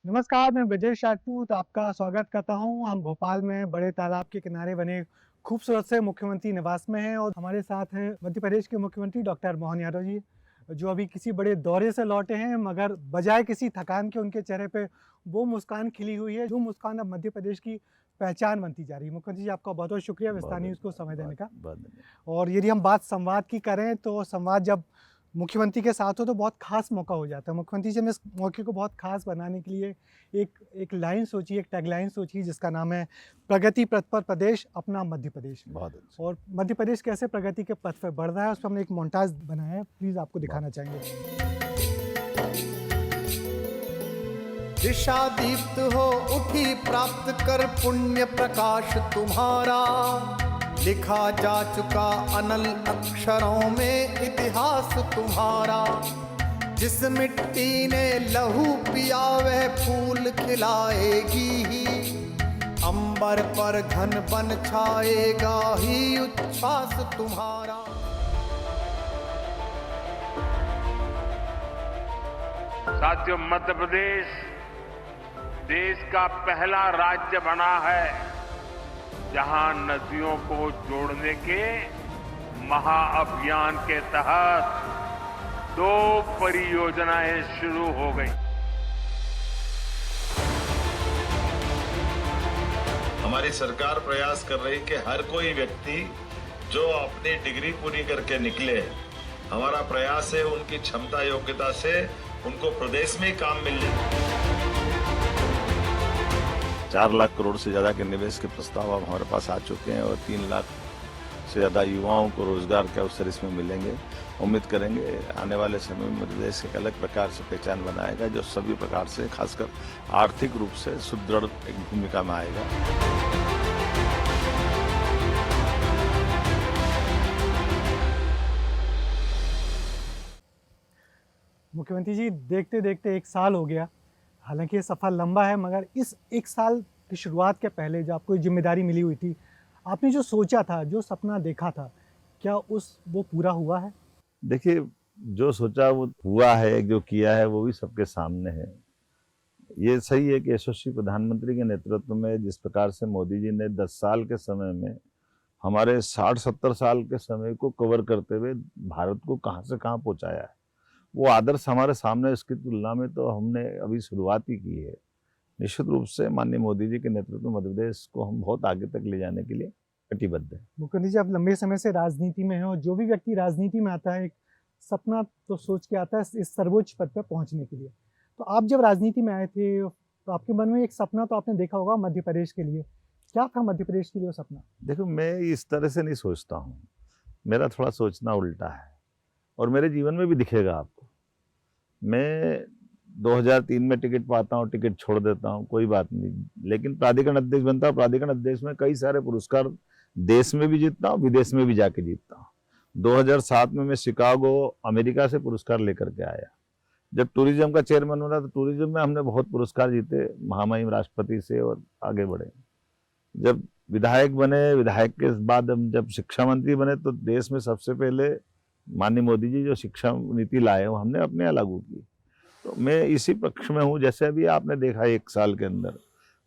नमस्कार, मैं ब्रजेश राजपूत आपका स्वागत करता हूँ। हम भोपाल में बड़े तालाब के किनारे बने खूबसूरत से मुख्यमंत्री निवास में हैं और हमारे साथ हैं मध्य प्रदेश के मुख्यमंत्री डॉक्टर मोहन यादव जी, जो अभी किसी बड़े दौरे से लौटे हैं, मगर बजाय किसी थकान के उनके चेहरे पे वो मुस्कान खिली हुई है, जो मुस्कान अब मध्य प्रदेश की पहचान बनती जा रही है। मुख्यमंत्री जी, आपका बहुत-बहुत शुक्रिया बहुत विस्तार न्यूज़ को धन्यवाद, समय देने का। बहुत धन्यवाद। और यदि हम बात संवाद की करें तो संवाद जब मुख्यमंत्री के साथ हो तो बहुत ख़ास मौका हो जाता है। मुख्यमंत्री जी ने इस मौके को बहुत ख़ास बनाने के लिए एक एक लाइन सोची, एक टैगलाइन सोची जिसका नाम है प्रगति पथ पर प्रदेश अपना मध्य प्रदेश। बहुत अच्छा। और मध्य प्रदेश कैसे प्रगति के पथ पर बढ़ रहा है उस पर हमने एक मोन्टाज बनाया है, प्लीज़ आपको दिखाना बहुत चाहेंगे। दिशा दीप्त हो उठी प्राप्त कर पुण्य प्रकाश तुम्हारा, लिखा जा चुका अनल अक्षरों में इतिहास तुम्हारा। जिस मिट्टी ने लहू पिया वह फूल खिलाएगी ही, अंबर पर घन बन छाएगा ही उच्छ्वास तुम्हारा। साथियों, मध्य प्रदेश देश का पहला राज्य बना है जहां नदियों को जोड़ने के महाअभियान के तहत 2 परियोजनाएं शुरू हो गई। हमारी सरकार प्रयास कर रही कि हर कोई व्यक्ति जो अपनी डिग्री पूरी करके निकले, हमारा प्रयास है उनकी क्षमता योग्यता से उनको प्रदेश में ही काम मिल जाए। 4 लाख करोड़ से ज्यादा के निवेश के प्रस्ताव अब हमारे पास आ चुके हैं और 3 लाख से ज्यादा युवाओं को रोजगार के अवसर इसमें मिलेंगे। उम्मीद करेंगे आने वाले समय में मध्य प्रदेश एक अलग प्रकार से पहचान बनाएगा, जो सभी प्रकार से खासकर आर्थिक रूप से सुदृढ़ एक भूमिका में आएगा। मुख्यमंत्री जी, देखते देखते 1 साल हो गया। हालांकि ये सफ़र लंबा है, मगर इस 1 साल की शुरुआत के पहले जो आपको ये जिम्मेदारी मिली हुई थी, आपने जो सोचा था, जो सपना देखा था, क्या वो पूरा हुआ है? देखिए, जो सोचा वो हुआ है, जो किया है वो भी सबके सामने है। ये सही है कि यशस्वी प्रधानमंत्री के नेतृत्व में जिस प्रकार से मोदी जी ने 10 साल के समय में हमारे 60-70 साल के समय को कवर करते हुए भारत को कहाँ से कहाँ पहुँचाया है, वो आदर्श हमारे सामने, इसकी तुलना में तो हमने अभी शुरुआत ही की है। निश्चित रूप से माननीय मोदी जी के नेतृत्व में मध्य प्रदेश को हम बहुत आगे तक ले जाने के लिए कटिबद्ध हैं। मुख्यमंत्री जी, आप लंबे समय से राजनीति में हैं और जो भी व्यक्ति राजनीति में आता है, एक सपना तो सोच के आता है इस सर्वोच्च पद पर पहुंचने के लिए। तो आप जब राजनीति में आए थे तो आपके मन में एक सपना तो आपने देखा होगा मध्य प्रदेश के लिए। क्या था मध्य प्रदेश के लिए वो सपना? देखो, मैं इस तरह से नहीं सोचता हूँ, मेरा थोड़ा सोचना उल्टा है और मेरे जीवन में भी दिखेगा आपको। मैं 2003 में टिकट पाता हूँ, टिकट छोड़ देता हूँ, कोई बात नहीं, लेकिन प्राधिकरण अध्यक्ष बनता हूँ। प्राधिकरण अध्यक्ष में कई सारे पुरस्कार देश में भी जीतता हूँ, विदेश में भी जाके जीतता हूँ। 2007 में मैं शिकागो अमेरिका से पुरस्कार लेकर के आया। जब टूरिज्म का चेयरमैन बना तो टूरिज्म में हमने बहुत पुरस्कार जीते, महामहिम राष्ट्रपति से, और आगे बढ़े। जब विधायक बने, विधायक के बाद हम जब शिक्षा मंत्री बने तो देश में सबसे पहले माननीय मोदी जी जो शिक्षा नीति लाए वो हमने अपने यहाँ लागू की। तो मैं इसी पक्ष में हूँ। जैसे अभी आपने देखा 1 साल के अंदर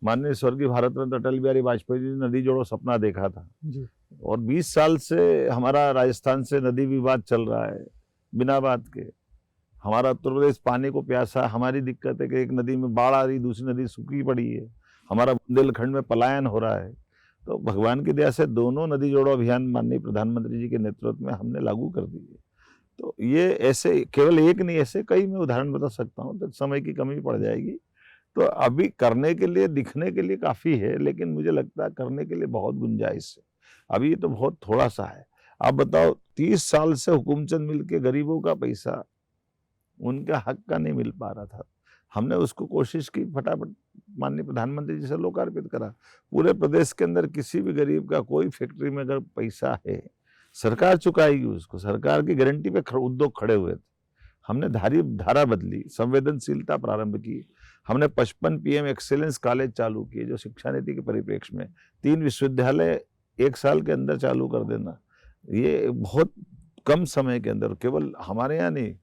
माननीय स्वर्गीय भारत रत्न अटल बिहारी वाजपेयी जी ने नदी जोड़ो सपना देखा था जी। और 20 साल से हमारा राजस्थान से नदी विवाद चल रहा है बिना बात के। हमारा उत्तर प्रदेश पानी को प्यासा, हमारी दिक्कत है कि एक नदी में बाढ़ आ रही, दूसरी नदी सूखी पड़ी है, हमारा बुंदेलखंड में पलायन हो रहा है। तो भगवान की दया से दोनों नदी जोड़ो अभियान माननीय प्रधानमंत्री जी के नेतृत्व में हमने लागू कर दिए। तो ये ऐसे केवल एक नहीं, ऐसे कई मैं उदाहरण बता सकता हूँ, तो समय की कमी पड़ जाएगी। तो अभी करने के लिए, दिखने के लिए काफ़ी है, लेकिन मुझे लगता है करने के लिए बहुत गुंजाइश है। अभी तो बहुत थोड़ा सा है। आप बताओ, 30 साल से हुकूमचंद मिल के गरीबों का पैसा उनके हक का नहीं मिल पा रहा था, हमने उसको कोशिश की, फटाफट माननीय प्रधानमंत्री जी से लोकार्पित करा। पूरे प्रदेश के अंदर किसी भी गरीब का कोई फैक्ट्री में अगर पैसा है, सरकार चुकाएगी उसको। सरकार की गारंटी पे उद्योग खड़े हुए थे। हमने धारा बदली, संवेदनशीलता प्रारंभ की। हमने 55 पीएम एक्सीलेंस कॉलेज चालू किए, जो शिक्षा नीति के परिप्रेक्ष्य में 3 विश्वविद्यालय 1 साल के अंदर चालू कर देना, ये बहुत कम समय के अंदर, केवल हमारे यहाँ नहीं,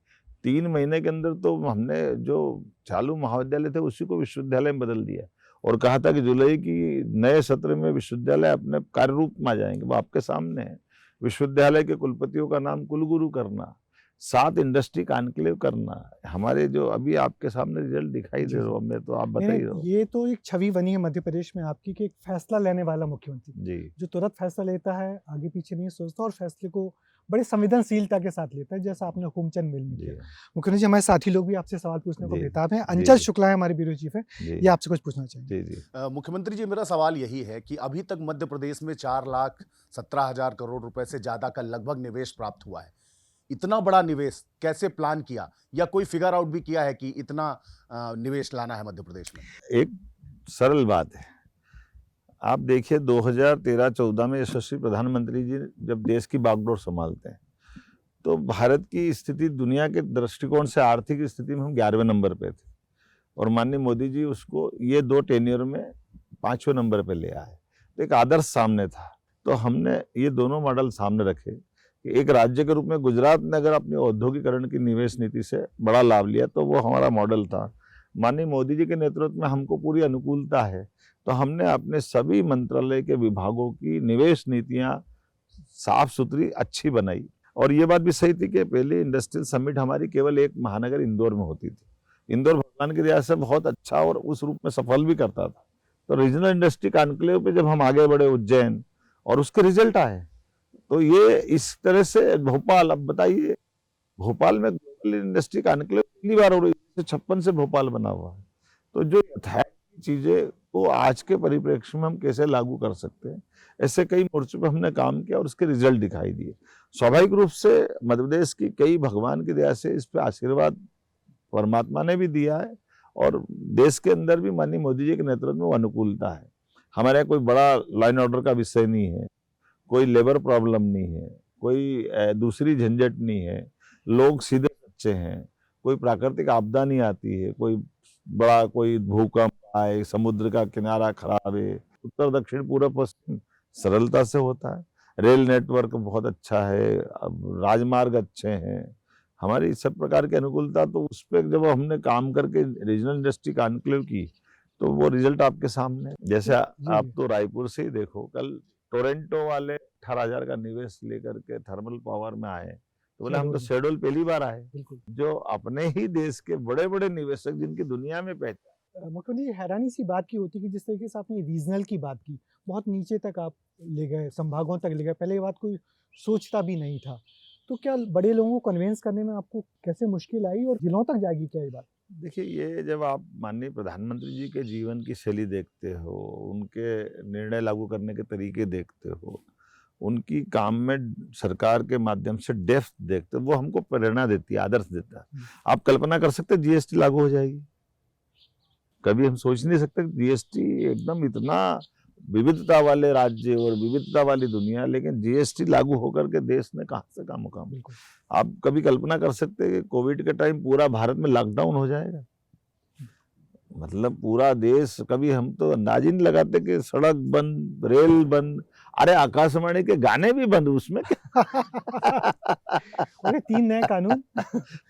3 महीने के अंदर तो हमने जो चालू महाविद्यालय थे उसी को विश्वविद्यालय में बदल दिया और कहा था कि जुलाई की नए सत्र में विश्वविद्यालय अपने कार्य रूप में आ जाएंगे। वो आपके सामने है। विश्वविद्यालय के कुलपतियों का नाम कुलगुरु करना, 7 इंडस्ट्री कॉन्क्लेव करना, हमारे जो अभी आपके सामने रिजल्ट दिखाई दे रहा हमें, तो आप बताइए। ये तो एक छवि बनी है मध्य प्रदेश में आपकी कि एक फैसला लेने वाला मुख्यमंत्री जी, जो तुरंत फैसला लेता है, आगे पीछे नहीं सोचता और फैसले को बड़ी संवेदनशीलता के साथ लेता है, जैसा आपने हुकुमचंद मिल में जी, किया। मुख्यमंत्री जी, हमारे साथी लोग भी आपसे सवाल पूछने को जी, बेताब हैं। जी, अंचल जी। शुक्ला है हमारे ब्यूरो चीफ है, जी, ये आपसे कुछ पूछना चाहेंगे। जी, जी। मुख्यमंत्री जी, मेरा सवाल यही है कि अभी तक मध्य प्रदेश में 4,17,000 करोड़ रुपए से ज्यादा का लगभग निवेश प्राप्त हुआ है। इतना बड़ा निवेश कैसे प्लान किया या कोई फिगर आउट भी किया है कि इतना निवेश लाना है मध्य प्रदेश में? एक सरल बात है, आप देखिए 2013-14 में यशस्वी प्रधानमंत्री जी जब देश की बागडोर संभालते हैं तो भारत की स्थिति दुनिया के दृष्टिकोण से आर्थिक स्थिति में हम 11वें नंबर पे थे और माननीय मोदी जी उसको ये 2 टेन्योर में 5वें नंबर पे ले आए। तो एक आदर्श सामने था। तो हमने ये दोनों मॉडल सामने रखे कि एक राज्य के रूप में गुजरात ने अगर अपनी औद्योगिकरण की निवेश नीति से बड़ा लाभ लिया तो वो हमारा मॉडल था। माननीय मोदी जी के नेतृत्व में हमको पूरी अनुकूलता है, तो हमने अपने सभी मंत्रालय के विभागों की निवेश नीतियां साफ सुथरी अच्छी बनाई। और ये बात भी सही थी कि पहले इंडस्ट्रियल समिट हमारी केवल एक महानगर इंदौर में होती थी। इंदौर भगवान की दया से बहुत अच्छा और उस रूप में सफल भी करता था। तो रीजनल इंडस्ट्री कॉन्क्लेव पे जब हम आगे बढ़े उज्जैन और उसके रिजल्ट आए, तो ये इस तरह से भोपाल, अब बताइए भोपाल में ग्लोबल इंडस्ट्री कॉन्क्लेव पहली बार हो रही है, 56 से भोपाल बना हुआ है। तो जो यथार्थ चीजें को आज के परिप्रेक्ष्य में हम कैसे लागू कर सकते हैं, ऐसे कई मोर्चों पर हमने काम किया और उसके रिजल्ट दिखाई दिए। स्वाभाविक रूप से मध्य प्रदेश की कई भगवान की दया से इस पे आशीर्वाद परमात्मा ने भी दिया है और देश के अंदर भी माननीय मोदी जी के नेतृत्व में वो अनुकूलता है। हमारे यहाँ कोई बड़ा लाइन ऑर्डर का विषय नहीं है, कोई लेबर प्रॉब्लम नहीं है, कोई दूसरी झंझट नहीं है, लोग सीधे सच्चे हैं, कोई प्राकृतिक आपदा नहीं आती है, कोई भूकंप आए, समुद्र का किनारा खराब है, उत्तर दक्षिण पूर्व पश्चिम सरलता से होता है। रेल नेटवर्क बहुत अच्छा है, राजमार्ग अच्छे हैं, हमारी सब प्रकार की अनुकूलता। तो उस पर जब हमने काम करके रीजनल इंडस्ट्री कॉन्क्लेव की तो वो रिजल्ट आपके सामने है। जैसे आप तो रायपुर से ही देखो, कल टोरंटो वाले 18,000 का निवेश लेकर के थर्मल पावर में आए, तो बोले हम तो शेड्यूल पहली बार आए। जो अपने ही देश के बड़े बड़े निवेशक जिनकी दुनिया में पहचान। मुख्यमंत्री, हैरानी सी बात की होती कि जिस तरीके से आपने रीजनल की बात की, बहुत नीचे तक आप ले गए, संभागों तक ले गए, पहले ये बात कोई सोचता भी नहीं था। तो क्या बड़े लोगों को कन्विंस करने में आपको कैसे मुश्किल आई और जिलों तक जाएगी क्या ये बात? देखिए, ये जब आप माननीय प्रधानमंत्री जी के जीवन की शैली देखते हो, उनके निर्णय लागू करने के तरीके देखते हो, उनकी काम में सरकार के माध्यम से डेप्थ देखते हो, वो हमको प्रेरणा देती है, आदर्श देता है। आप कल्पना कर सकते जीएसटी लागू हो जाएगी? कभी हम सोच नहीं सकते जीएसटी एकदम इतना विविधता वाले राज्य और विविधता वाली दुनिया, लेकिन जीएसटी लागू होकर के देश ने कहां से कहां मुकाम। आप कभी कल्पना कर सकते हैं कि कोविड के टाइम पूरा भारत में लॉकडाउन हो जाएगा? मतलब पूरा देश, कभी हम तो अंदाज ही नहीं लगाते कि सड़क बंद, रेल बंद, अरे आकाशवाणी के गाने भी बंद, उसमें अरे 3 नए कानून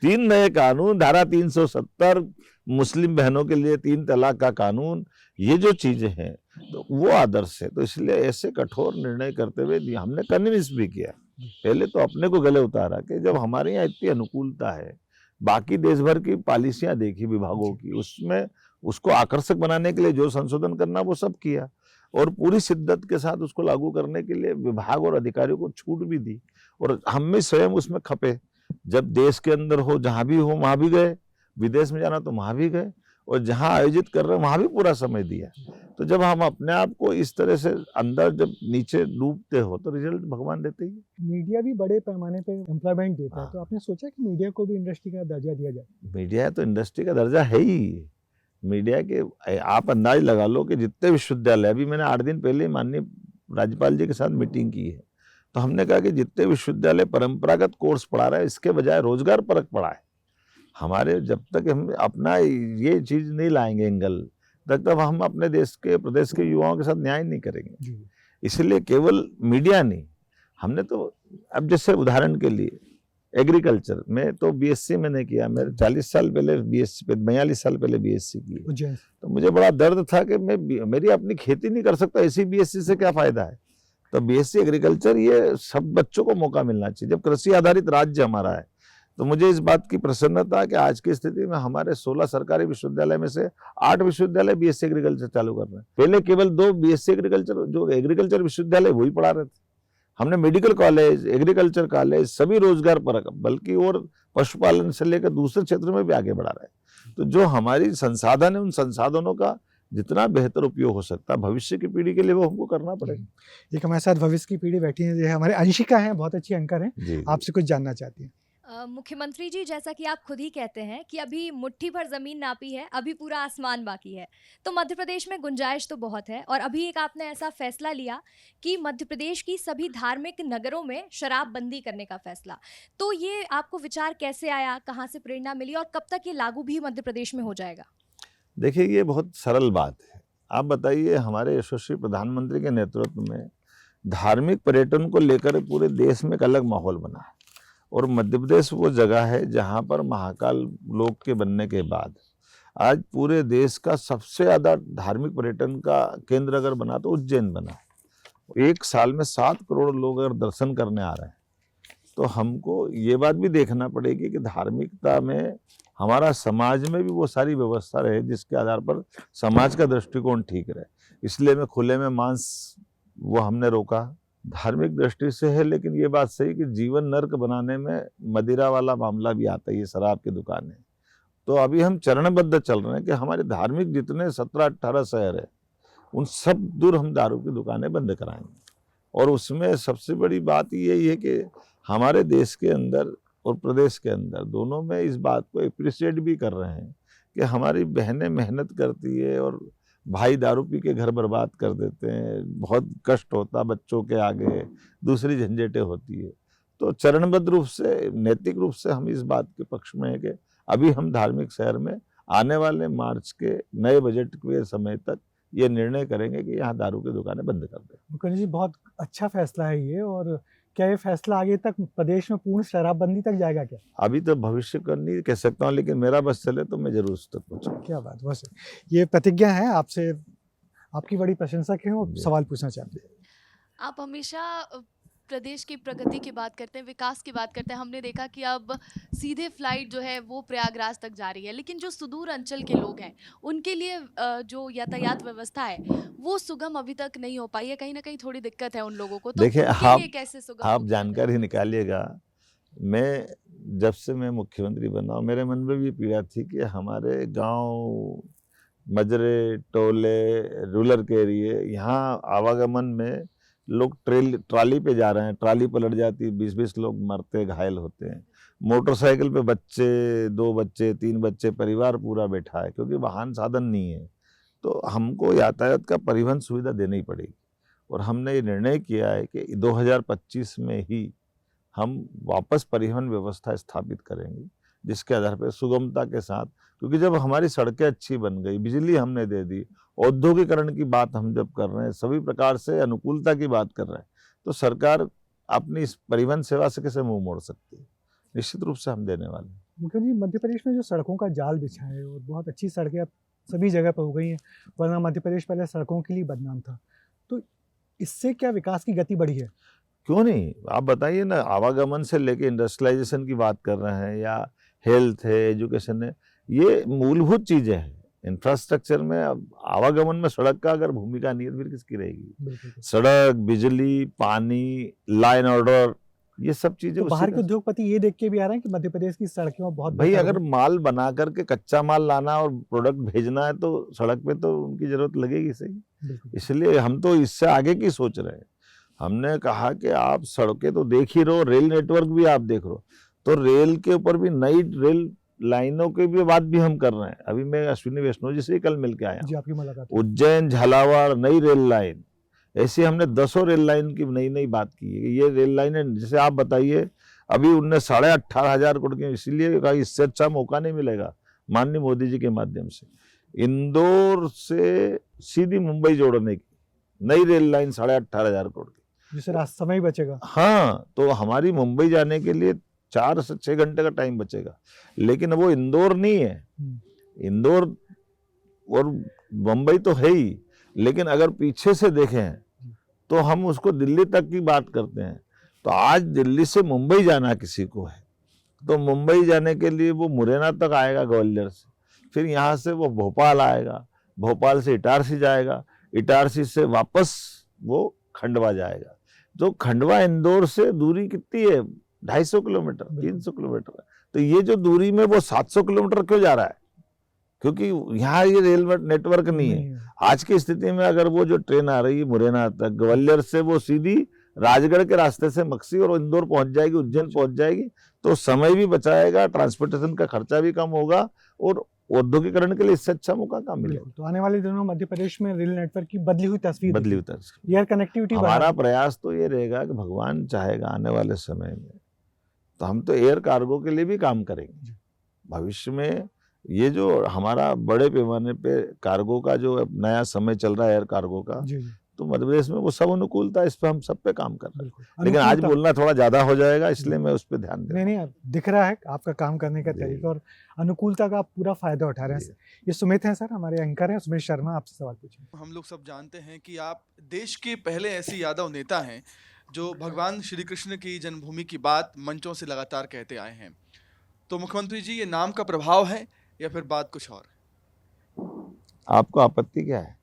3 नए कानून, धारा 370, मुस्लिम बहनों के लिए 3 तलाक का कानून, ये जो चीजें हैं तो वो आदर्श है। तो इसलिए ऐसे कठोर निर्णय करते हुए हमने कन्विंस भी किया। पहले तो अपने को गले उतारा कि जब हमारे यहाँ इतनी अनुकूलता है, बाकी देश भर की पॉलिसियां देखी विभागों की, उसमें उसको आकर्षक बनाने के लिए जो संशोधन करना वो सब किया और पूरी शिद्दत के साथ उसको लागू करने के लिए विभाग और अधिकारियों को छूट भी दी और हम भी स्वयं उसमें खपे। जब देश के अंदर हो, जहां भी हो वहां भी गए, विदेश में जाना तो वहां भी गए और जहां आयोजित कर रहे हैं वहां भी पूरा समय दिया। तो जब हम अपने आप को इस तरह से अंदर जब नीचे डूबते हो तो रिजल्ट भगवान देते ही। मीडिया भी बड़े पैमाने पे एम्प्लॉयमेंट देता है, तो आपने सोचा कि मीडिया को भी इंडस्ट्री का दर्जा दिया जाए? मीडिया तो इंडस्ट्री का दर्जा है ही। मीडिया के आप अंदाज लगा लो कि जितने विश्वविद्यालय, अभी मैंने 8 दिन पहले माननीय राज्यपाल जी के साथ मीटिंग की है, तो हमने कहा कि जितने विश्वविद्यालय परंपरागत कोर्स पढ़ा रहा है इसके बजाय रोजगार परक पढ़ाए। हमारे जब तक हम अपना ये चीज नहीं लाएंगे एंगल, तब हम अपने देश के प्रदेश के युवाओं के साथ न्याय नहीं करेंगे। इसलिए केवल मीडिया नहीं, हमने तो अब जैसे उदाहरण के लिए एग्रीकल्चर में तो बीएससी मैंने किया, मेरे 40 साल पहले बीएससी पे 42 साल पहले बीएससी की। उज्जैन से। तो मुझे बड़ा दर्द था कि मेरी अपनी खेती नहीं कर सकता, ऐसी बीएससी से क्या फायदा है। तो बीएससी एग्रीकल्चर ये सब बच्चों को मौका मिलना चाहिए। जब कृषि आधारित राज्य हमारा है तो मुझे इस बात की प्रसन्नता है कि आज की स्थिति में हमारे 16 सरकारी विश्वविद्यालय में से 8 विश्वविद्यालय बीएससी एग्रीकल्चर चालू कर रहे हैं। पहले केवल 2 बीएससी एग्रीकल्चर जो एग्रीकल्चर विश्वविद्यालय वही पढ़ा रहे थे। हमने मेडिकल कॉलेज, एग्रीकल्चर कॉलेज सभी रोजगार परक, बल्कि और पशुपालन से लेकर दूसरे क्षेत्र में भी आगे बढ़ा रहे हैं। तो जो हमारी संसाधन है, उन संसाधनों का जितना बेहतर उपयोग हो सकता है भविष्य की पीढ़ी के लिए वो हमको करना पड़ेगा। एक हमारे साथ भविष्य की पीढ़ी बैठी है, ये हमारे अंशिका हैं, बहुत अच्छी एंकर हैं, जी, आपसे कुछ जानना चाहती हैं। मुख्यमंत्री जी, जैसा कि आप खुद ही कहते हैं कि अभी मुट्ठी भर जमीन नापी है, अभी पूरा आसमान बाकी है, तो मध्य प्रदेश में गुंजाइश तो बहुत है। और अभी एक आपने ऐसा फैसला लिया कि मध्य प्रदेश की सभी धार्मिक नगरों में शराबबंदी करने का फैसला, तो ये आपको विचार कैसे आया, कहाँ से प्रेरणा मिली और कब तक ये लागू भी मध्य प्रदेश में हो जाएगा? देखिए, ये बहुत सरल बात है। आप बताइए, हमारे यशस्वी प्रधानमंत्री के नेतृत्व में धार्मिक पर्यटन को लेकर पूरे देश में एक अलग माहौल बना है। और मध्य प्रदेश वो जगह है जहाँ पर महाकाल लोक के बनने के बाद आज पूरे देश का सबसे ज़्यादा धार्मिक पर्यटन का केंद्र अगर बना तो उज्जैन बना। एक साल में 7 करोड़ लोग अगर दर्शन करने आ रहे हैं तो हमको ये बात भी देखना पड़ेगी कि धार्मिकता में हमारा समाज में भी वो सारी व्यवस्था रहे जिसके आधार पर समाज का दृष्टिकोण ठीक रहे। इसलिए मैं खुले में मांस वो हमने रोका, धार्मिक दृष्टि से है। लेकिन ये बात सही कि जीवन नर्क बनाने में मदिरा वाला मामला भी आता है, ये शराब की दुकानें। तो अभी हम चरणबद्ध चल रहे हैं कि हमारे धार्मिक जितने 17-18 शहर है उन सब दूर हम दारू की दुकानें बंद कराएंगे। और उसमें सबसे बड़ी बात यही है कि हमारे देश के अंदर और प्रदेश के अंदर दोनों में इस बात को अप्रिशिएट भी कर रहे हैं कि हमारी बहनें मेहनत करती है और भाई दारू पी के घर बर्बाद कर देते हैं, बहुत कष्ट होता बच्चों के आगे, दूसरी झंझटें होती है। तो चरणबद्ध रूप से, नैतिक रूप से हम इस बात के पक्ष में है कि अभी हम धार्मिक शहर में आने वाले मार्च के नए बजट के समय तक ये निर्णय करेंगे कि यहाँ दारू की दुकानें बंद कर दें। मुखर्जी जी, बहुत अच्छा फैसला है ये। और क्या ये फैसला आगे तक प्रदेश में पूर्ण शराबबंदी तक जाएगा क्या? अभी तो भविष्य का नहीं कह सकता हूँ, लेकिन मेरा बस चले तो मैं जरूर उस तक पहुँचूंगा। क्या बात, बस ये प्रतिज्ञा है आपसे, आपकी बड़ी प्रशंसक हैं और सवाल पूछना चाहते हैं। आप हमेशा प्रदेश की प्रगति की बात करते हैं, विकास की बात करते हैं। हमने देखा कि अब सीधे फ्लाइट जो है वो प्रयागराज तक जा रही है, लेकिन जो सुदूर अंचल के लोग हैं उनके लिए जो यातायात व्यवस्था है वो सुगम अभी तक नहीं हो पाई है। कहीं ना कहीं थोड़ी दिक्कत है उन लोगों को, तो देखिए, उनके लिए कैसे सुगम आप हो जानकारी निकालिएगा। मैं जब से मैं मुख्यमंत्री बना मेरे मन में भी पीड़ा थी कि हमारे गांव, मजरे, टोले, रूरल के एरिए, यहाँ आवागमन में लोग ट्राली पे जा रहे हैं, ट्राली पलट जाती, 20-20 लोग मरते घायल होते हैं। मोटरसाइकिल पे बच्चे, 2 बच्चे, 3 बच्चे, परिवार पूरा बैठा है क्योंकि वाहन साधन नहीं है। तो हमको यातायात का परिवहन सुविधा देनी ही पड़ेगी। और हमने ये निर्णय किया है कि 2025 में ही हम वापस परिवहन व्यवस्था स्थापित करेंगे, जिसके आधार पर सुगमता के साथ, क्योंकि जब हमारी सड़कें अच्छी बन गई, बिजली हमने दे दी, औद्योगिकरण की बात हम जब कर रहे हैं, सभी प्रकार से अनुकूलता की बात कर रहे हैं, तो सरकार अपनी इस परिवहन सेवा से कैसे मुंह मोड़ सकती है? निश्चित रूप से हम देने वाले हैं। मुखर्जी, मध्य प्रदेश में जो सड़कों का जाल बिछा है और बहुत अच्छी सड़कें अब सभी जगह पर हो गई हैं, वरना मध्य प्रदेश पहले सड़कों के लिए बदनाम था, तो इससे क्या विकास की गति बढ़ी है? क्यों नहीं, आप बताइए ना। आवागमन से लेके इंडस्ट्रियलाइजेशन की बात कर रहे हैं या हेल्थ है, एजुकेशन है, ये मूलभूत चीजें हैं। इंफ्रास्ट्रक्चर में अब आवागमन में सड़क का अगर भूमिका नहीं है तो फिर किसकी रहेगी? सड़क, बिजली, पानी, लाइन ऑर्डर, ये सब चीजें तो बाहर के उद्योगपति ये देख के भी आ रहे हैं कि मध्य प्रदेश की सड़कें बहुत भाई, अगर माल बना करके कच्चा माल लाना और प्रोडक्ट भेजना है तो सड़क पे तो उनकी जरूरत लगेगी सही। इसलिए हम तो इससे आगे की सोच रहे हैं। हमने कहा कि आप सड़कें तो देख ही रहो, रेल नेटवर्क भी आप देख रहो, तो रेल के ऊपर भी नई रेल लाइनों की भी बात भी हम कर रहे हैं। अभी मैं अश्विनी वैष्णव जी से कल मिलकर आया जी, आपकी मुलाकात। उज्जैन झालावाड़ नई रेल लाइन, ऐसी हमने 10 रेल लाइन की नई बात की है। ये रेल लाइन जैसे आप बताइए, अभी उनने 18,500 करोड़ की, इसीलिए कहा इससे अच्छा मौका नहीं मिलेगा माननीय मोदी जी के माध्यम से इंदौर से सीधी मुंबई जोड़ने की नई रेल लाइन 18,500 करोड़ की, जिससे समय बचेगा। हाँ, तो हमारी मुंबई जाने के लिए 4 से 6 घंटे का टाइम बचेगा। लेकिन वो इंदौर नहीं है, इंदौर और मुंबई तो है ही, लेकिन अगर पीछे से देखें तो हम उसको दिल्ली तक की बात करते हैं। तो आज दिल्ली से मुंबई जाना किसी को है तो मुंबई जाने के लिए वो मुरैना तक आएगा ग्वालियर से, फिर यहाँ से वो भोपाल आएगा, भोपाल से इटारसी जाएगा, इटारसी से वापस वो खंडवा जाएगा। तो खंडवा इंदौर से दूरी कितनी है? 250 किलोमीटर, 300 किलोमीटर। तो ये जो दूरी में वो 700 किलोमीटर क्यों जा रहा है? क्योंकि यहाँ ये रेल नेटवर्क नहीं है। आज की स्थिति में अगर वो जो ट्रेन आ रही है मुरैना तक, ग्वालियर से वो सीधी राजगढ़ के रास्ते से मक्सी और इंदौर पहुंच जाएगी, उज्जैन पहुंच जाएगी, तो समय भी बचाएगा, ट्रांसपोर्टेशन का खर्चा भी कम होगा और औद्योगिकरण के लिए इससे अच्छा मौका कहाँ मिलेगा। तो आने वाले दिनों मध्य प्रदेश में रेल नेटवर्क की बदली हुई तस्वीर, बदली हुई तस्वीर, एयर कनेक्टिविटी। हमारा प्रयास तो ये रहेगा कि भगवान चाहेगा आने वाले समय में तो हम तो एयर कार्गो के लिए भी काम करेंगे। भविष्य में ये जो हमारा बड़े पैमाने पे कार्गो का जो नया समय चल रहा है एयर कार्गो का, तो मध्य प्रदेश में वो सब अनुकूलता, इस पे हम सब पे काम कर रहे हैं। लेकिन आज बोलना थोड़ा ज्यादा हो जाएगा, इसलिए मैं उस पर ध्यान दे। नहीं, दिख रहा है आपका काम करने का तरीका और अनुकूलता का आप पूरा फायदा उठा रहे हैं। ये सुमित हैं सर, हमारे एंकर हैं, सुमित शर्मा, आपसे सवाल पूछें। हम लोग सब जानते हैं कि आप देश के पहले ऐसे यादव नेता हैं जो भगवान श्री कृष्ण की जन्मभूमि की बात मंचों से लगातार कहते आए हैं। तो मुख्यमंत्री जी, ये नाम का प्रभाव है या फिर बात कुछ और? आपको आपत्ति क्या है?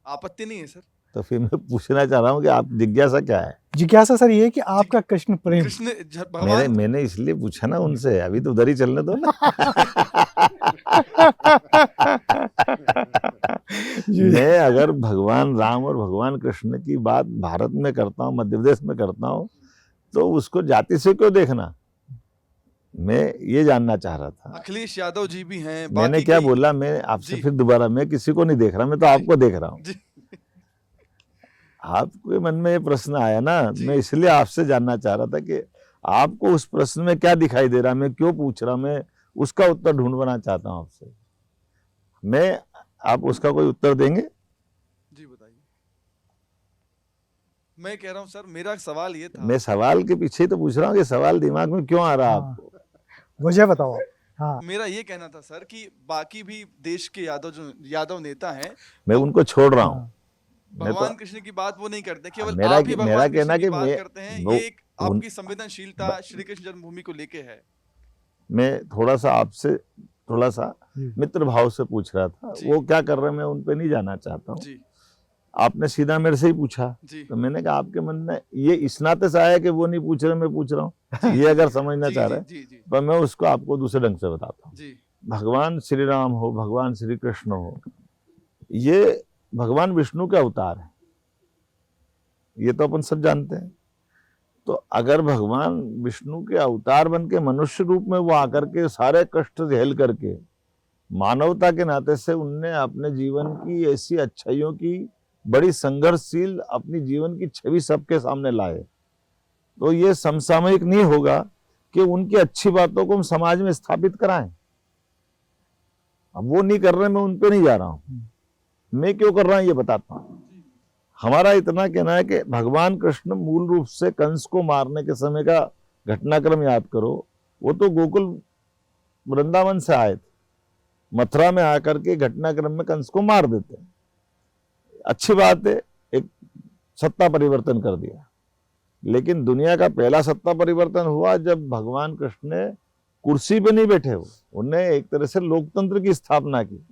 आपत्ति नहीं है सर। तो फिर मैं पूछना चाह रहा हूँ कि आप जिज्ञासा क्या है? जिज्ञासा सर ये है कि आपका कृष्ण प्रेम। मैंने इसलिए पूछा ना उनसे, अभी तो उधर ही चलने दो ना। मैं अगर भगवान राम और भगवान कृष्ण की बात भारत में करता हूँ, मध्य प्रदेश में करता हूँ, तो उसको जाति से क्यों देखना? मैं ये जानना चाह रहा था। अखिलेश यादव जी भी हैं। मैंने क्या बोला? मैं आपसे फिर दोबारा, मैं किसी को नहीं देख रहा, मैं तो आपको देख रहा हूँ। आपके मन में ये प्रश्न आया ना, मैं इसलिए आपसे जानना चाह रहा था कि आपको उस प्रश्न में क्या दिखाई दे रहा, मैं क्यों पूछ रहा, मैं उसका उत्तर ढूंढना चाहता हूँ आपसे। मैं आप उसका कोई उत्तर देंगे? जी बताइए। मैं कह रहा हूँ सर, मेरा सवाल ये था। मैं सवाल के पीछे ही तो पूछ रहा हूँ कि सवाल दिमाग में क्यों आ रहा है आपको? वजह बताओ। हाँ, मेरा ये कहना था सर कि बाकी भी देश के यादव नेता हैं, मैं उनको छोड़ रहा हूँ। भगवान कृष्ण की बात वो नहीं करते, केवल मेरा आप ही भगवान कृष्ण की बात मैं करते हैं। ये एक आपकी संवेदनशीलता श्री कृष्ण जन्मभूमि को लेके है। मैं थोड़ा सा आपसे थोड़ा सा मित्र भाव से पूछ रहा था, वो क्या कर रहे हैं मैं उन पे नहीं जाना चाहता हूँ। आपने सीधा मेरे से ही पूछा, तो मैंने कहा आपके मन में ये इस नाते से आया कि वो नहीं पूछ रहे, मैं पूछ रहा हूँ, ये अगर समझना चाह रहे हैं तो मैं उसको आपको दूसरे ढंग से बताता हूँ। भगवान श्री राम हो, भगवान श्री कृष्ण हो, ये भगवान विष्णु के अवतार है, ये तो अपन सब जानते हैं। तो अगर भगवान विष्णु के अवतार बन के मनुष्य रूप में वो आकर के सारे कष्ट झेल करके मानवता के नाते से उनने अपने जीवन की ऐसी अच्छाइयों की बड़ी संघर्षशील अपनी जीवन की छवि सबके सामने लाए, तो ये समसामयिक नहीं होगा कि उनकी अच्छी बातों को हम समाज में स्थापित कराएं। अब वो नहीं कर रहे, मैं उन पे नहीं जा रहा हूं, मैं क्यों कर रहा हूं ये बताता हूं। हमारा इतना कहना है कि भगवान कृष्ण मूल रूप से कंस को मारने के समय का घटनाक्रम याद करो, वो तो गोकुल वृंदावन से आए थे, मथुरा में आकर के घटनाक्रम में कंस को मार देते हैं। अच्छी बात है, एक सत्ता परिवर्तन कर दिया, लेकिन दुनिया का पहला सत्ता परिवर्तन हुआ जब भगवान कृष्ण ने कुर्सी पे नहीं बैठे, उन्हें एक तरह से लोकतंत्र की स्थापना की।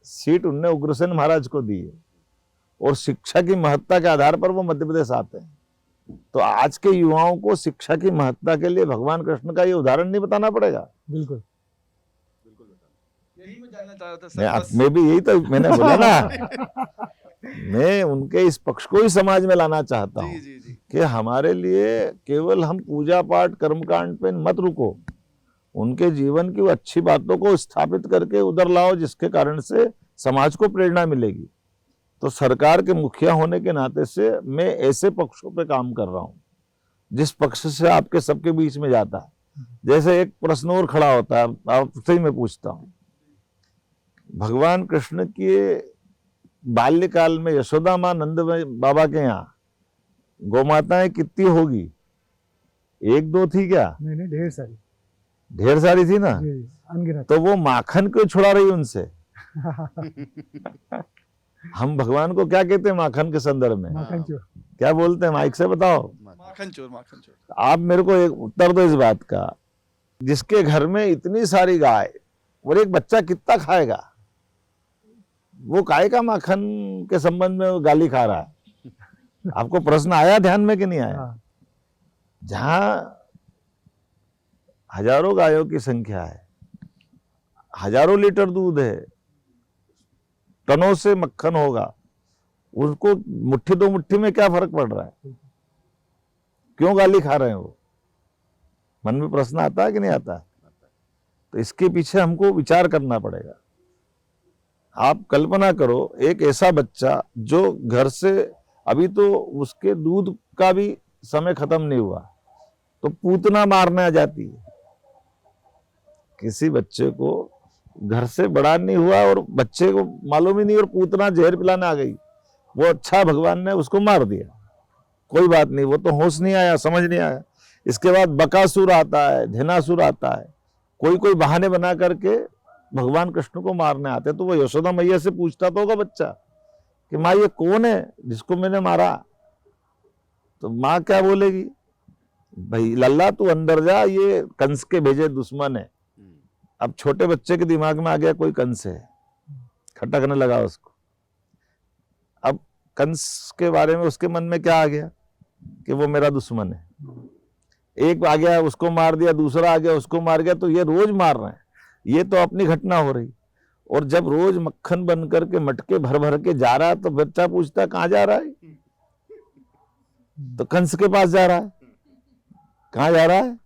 सीट उनने उग्रसेन महाराज को दी है और शिक्षा की महत्ता के आधार पर वो मध्य प्रदेश आते हैं। तो आज के युवाओं को शिक्षा की महत्ता के लिए भगवान कृष्ण का ये उदाहरण नहीं बताना पड़ेगा। बिल्कुल यही मैं जानना चाह रहा था सर। मैं भी यही तो मैंने बोला ना, मैं उनके इस पक्ष को ही समाज में लाना चाहता हूँ कि हमारे लिए केवल हम पूजा पाठ कर्मकांड पे मत रुको, उनके जीवन की अच्छी बातों को स्थापित करके उधर लाओ जिसके कारण से समाज को प्रेरणा मिलेगी। तो सरकार के मुखिया होने के नाते से मैं ऐसे पक्षों पे काम कर रहा हूँ जिस पक्ष से आपके सबके बीच में जाता है। जैसे एक प्रश्न और खड़ा होता है, आपसे ही मैं पूछता हूँ, भगवान कृष्ण के बाल्यकाल में यशोदा माँ नंद बाबा के यहाँ गौमाताएं कितनी होगी? एक दो थी क्या? नहीं, ढेर सारी। ढेर सारी थी ना। जी, अनगिनत। तो वो माखन क्यों छुड़ा रही उनसे? हम भगवान को क्या कहते हैं माखन के संदर्भ में? माखन चोर। क्या बोलते हैं? माइक से बताओ। माखन चोर, माखन चोर। आप मेरे को एक उत्तर दो इस बात का, जिसके घर में इतनी सारी गाय और एक बच्चा कितना खाएगा? वो गाय का माखन के संबंध में वो गाली खा रहा है। आपको प्रश्न आया ध्यान में कि नहीं आया? हाँ। जहां हजारों गायों की संख्या है, हजारों लीटर दूध है, टनों से मक्खन होगा, उसको मुट्ठी दो मुट्ठी में क्या फर्क पड़ रहा है? क्यों गाली खा रहे हैं वो? मन में प्रश्न आता है कि नहीं आता? तो इसके पीछे हमको विचार करना पड़ेगा। आप कल्पना करो, एक ऐसा बच्चा जो घर से, अभी तो उसके दूध का भी समय खत्म नहीं हुआ, तो पूतना मारने आ जाती है। किसी बच्चे को घर से बड़ा नहीं हुआ और बच्चे को मालूम ही नहीं और पूतना जहर पिलाने आ गई, वो अच्छा भगवान ने उसको मार दिया, कोई बात नहीं, वो तो होश नहीं आया, समझ नहीं आया। इसके बाद बकासुर आता है, धेनासुर आता है, कोई कोई बहाने बना करके भगवान कृष्ण को मारने आते। तो वो यशोदा मैया से पूछता तो होगा बच्चा कि माँ ये कौन है जिसको मैंने मारा? तो माँ क्या बोलेगी? भाई लल्ला तू अंदर जा, ये कंस के भेजे दुश्मन है। अब छोटे बच्चे के दिमाग में आ गया कोई कंस है, खटकने लगा उसको। अब कंस के बारे में उसके मन में क्या आ गया कि वो मेरा दुश्मन है। एक आ गया उसको मार दिया, दूसरा आ गया उसको मार गया, तो ये रोज मार रहे हैं। ये तो अपनी घटना हो रही। और जब रोज मक्खन बन करके मटके भर भर के जा रहा है, तो बच्चा पूछता है कहाँ जा रहा है? तो कंस के पास जा रहा है। कहाँ जा रहा है?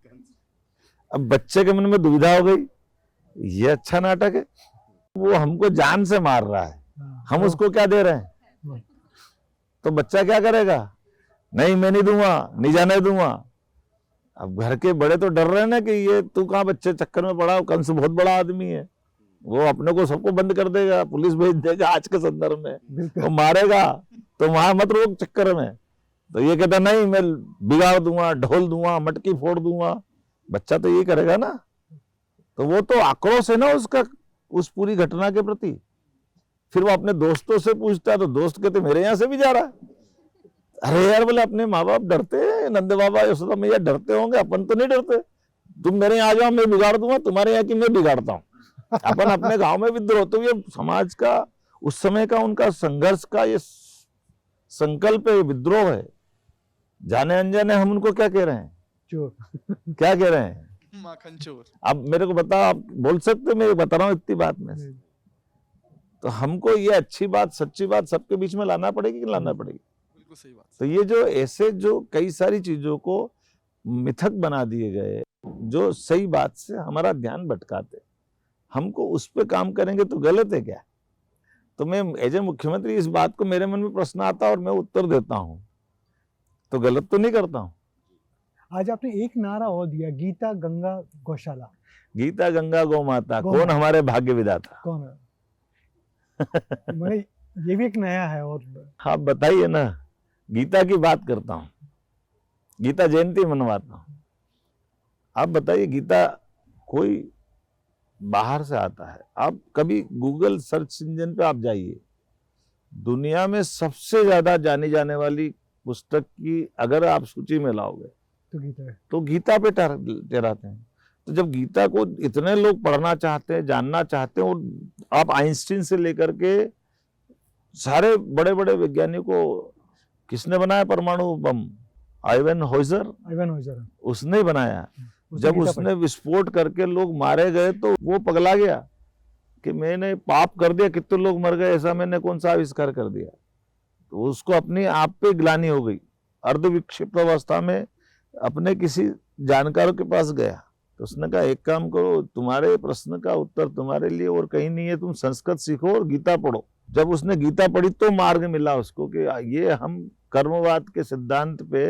अब बच्चे के मन में दुविधा हो गई, ये अच्छा नाटक है, वो हमको जान से मार रहा है, हम उसको क्या दे रहे हैं? तो बच्चा क्या करेगा? नहीं मैं नहीं दूंगा, नहीं जाने दूंगा। अब घर के बड़े तो डर रहे हैं ना कि ये तू कहाँ बच्चे चक्कर में पड़ा, कंस बहुत बड़ा आदमी है, वो अपने को सबको बंद कर देगा, पुलिस भेज देगा आज के संदर्भ में, वो मारेगा, तो वहां मत रोक चक्कर में। तो ये कहता नहीं मैं बिगाड़ दूंगा, ढोल दूंगा, मटकी फोड़ दूंगा। बच्चा तो यही करेगा ना। तो वो तो आक्रोश है ना उसका उस पूरी घटना के प्रति। फिर वो अपने दोस्तों से पूछता है, तो दोस्त कहते मेरे यहाँ से भी जा रहा है। अरे यार बोले अपने माँ बाप डरते हैं, नंद बाबा यशोदा मैया डरते होंगे, अपन तो नहीं डरते। तुम मेरे यहाँ आ जाओ, मैं बिगाड़ दूंगा, तुम्हारे यहाँ की मैं बिगाड़ता हूँ। अपन अपने गांव में विद्रोह। तो ये समाज का उस समय का उनका संघर्ष का ये संकल्प है, विद्रोह है। जाने अनजाने हम उनको क्या कह रहे हैं? चोर। क्या कह रहे हैं? माखन चोर। अब मेरे को बताओ, आप बोल सकते? मैं बता रहा हूँ इतनी बात में। तो हमको ये अच्छी बात, सच्ची बात सबके बीच में लाना पड़ेगी कि लाना पड़ेगी? बिल्कुल सही बात। तो ये जो ऐसे जो कई सारी चीजों को मिथक बना दिए गए, जो सही बात से हमारा ध्यान भटकाते, हमको उस पर काम करेंगे तो गलत है क्या? तो मैं एज ए मुख्यमंत्री इस बात को मेरे मन में प्रश्न आता और मैं उत्तर देता हूं, तो गलत तो नहीं करता हूं। आज आपने एक नारा और दिया, गीता गंगा गौशाला। गीता गंगा गौ माता, गौ कौन माता। हमारे भाग्य विधाता? कौन है? मैंने ये भी एक नया है। और हाँ बताइए ना। गीता की बात करता हूं, गीता जयंती मनवाता हूं। आप बताइए, गीता कोई बाहर से आता है, आप कभी गूगल सर्च इंजन पे आप जाइए, दुनिया में सबसे ज्यादा जानी जाने वाली पुस्तक की अगर आप सूची में लाओगे तो गीता है। तो गीता पे ठहराते हैं। तो जब गीता को इतने लोग पढ़ना चाहते हैं, जानना चाहते हैं, और आप आइंस्टीन से लेकर के सारे बड़े बड़े वैज्ञानिकों, किसने बनाया परमाणु बम? आइवन होइजर, उसने ही बनाया। जब उसने विस्फोट करके लोग मारे गए तो वो पगला गया कि मैंने पाप कर दिया, कितने लोग मर गए, ऐसा मैंने कौन सा आविष्कार कर दिया। तो उसको अपनी आप पे ग्लानि हो गई। अर्ध विक्षिप्त अवस्था में अपने किसी जानकारों के पास गया, तो उसने कहा एक काम करो, तुम्हारे प्रश्न का उत्तर तुम्हारे लिए और कहीं नहीं है, तुम संस्कृत सीखो और गीता पढ़ो। जब उसने गीता पढ़ी तो मार्ग मिला उसको कि ये हम कर्मवाद के सिद्धांत पे,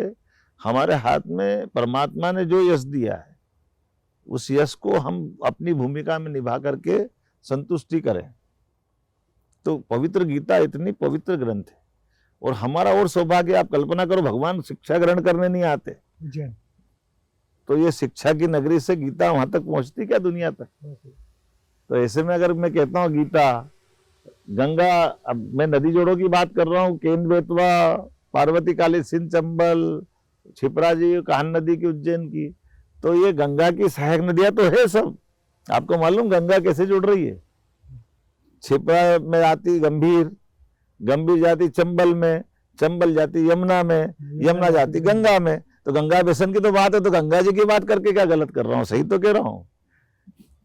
हमारे हाथ में परमात्मा ने जो यश दिया है, उस यश को हम अपनी भूमिका में निभा करके संतुष्टि करें। तो पवित्र गीता इतनी पवित्र ग्रंथ है। और हमारा और सौभाग्य, आप कल्पना करो, भगवान शिक्षा ग्रहण करने नहीं आते, तो ये शिक्षा की नगरी से गीता वहां तक पहुंचती क्या दुनिया तक? तो ऐसे में अगर मैं कहता हूँ गीता, गंगा, अब मैं नदी जोड़ों की बात कर रहा हूँ, केन बेतवा, पार्वती, काली, सिंध, चंबल, छिपरा जी, कान्ह नदी की, उज्जैन की, तो ये गंगा की सहायक नदियां तो है सब। आपको मालूम गंगा कैसे जुड़ रही है? छिपरा में जाती गंभीर, गंभीर जाती चंबल में, चंबल जाती यमुना में, यमुना जाती गंगा में। तो गंगा बेसन की तो बात है, तो गंगा जी की बात करके क्या गलत कर रहा हूँ? सही तो कह रहा हूँ।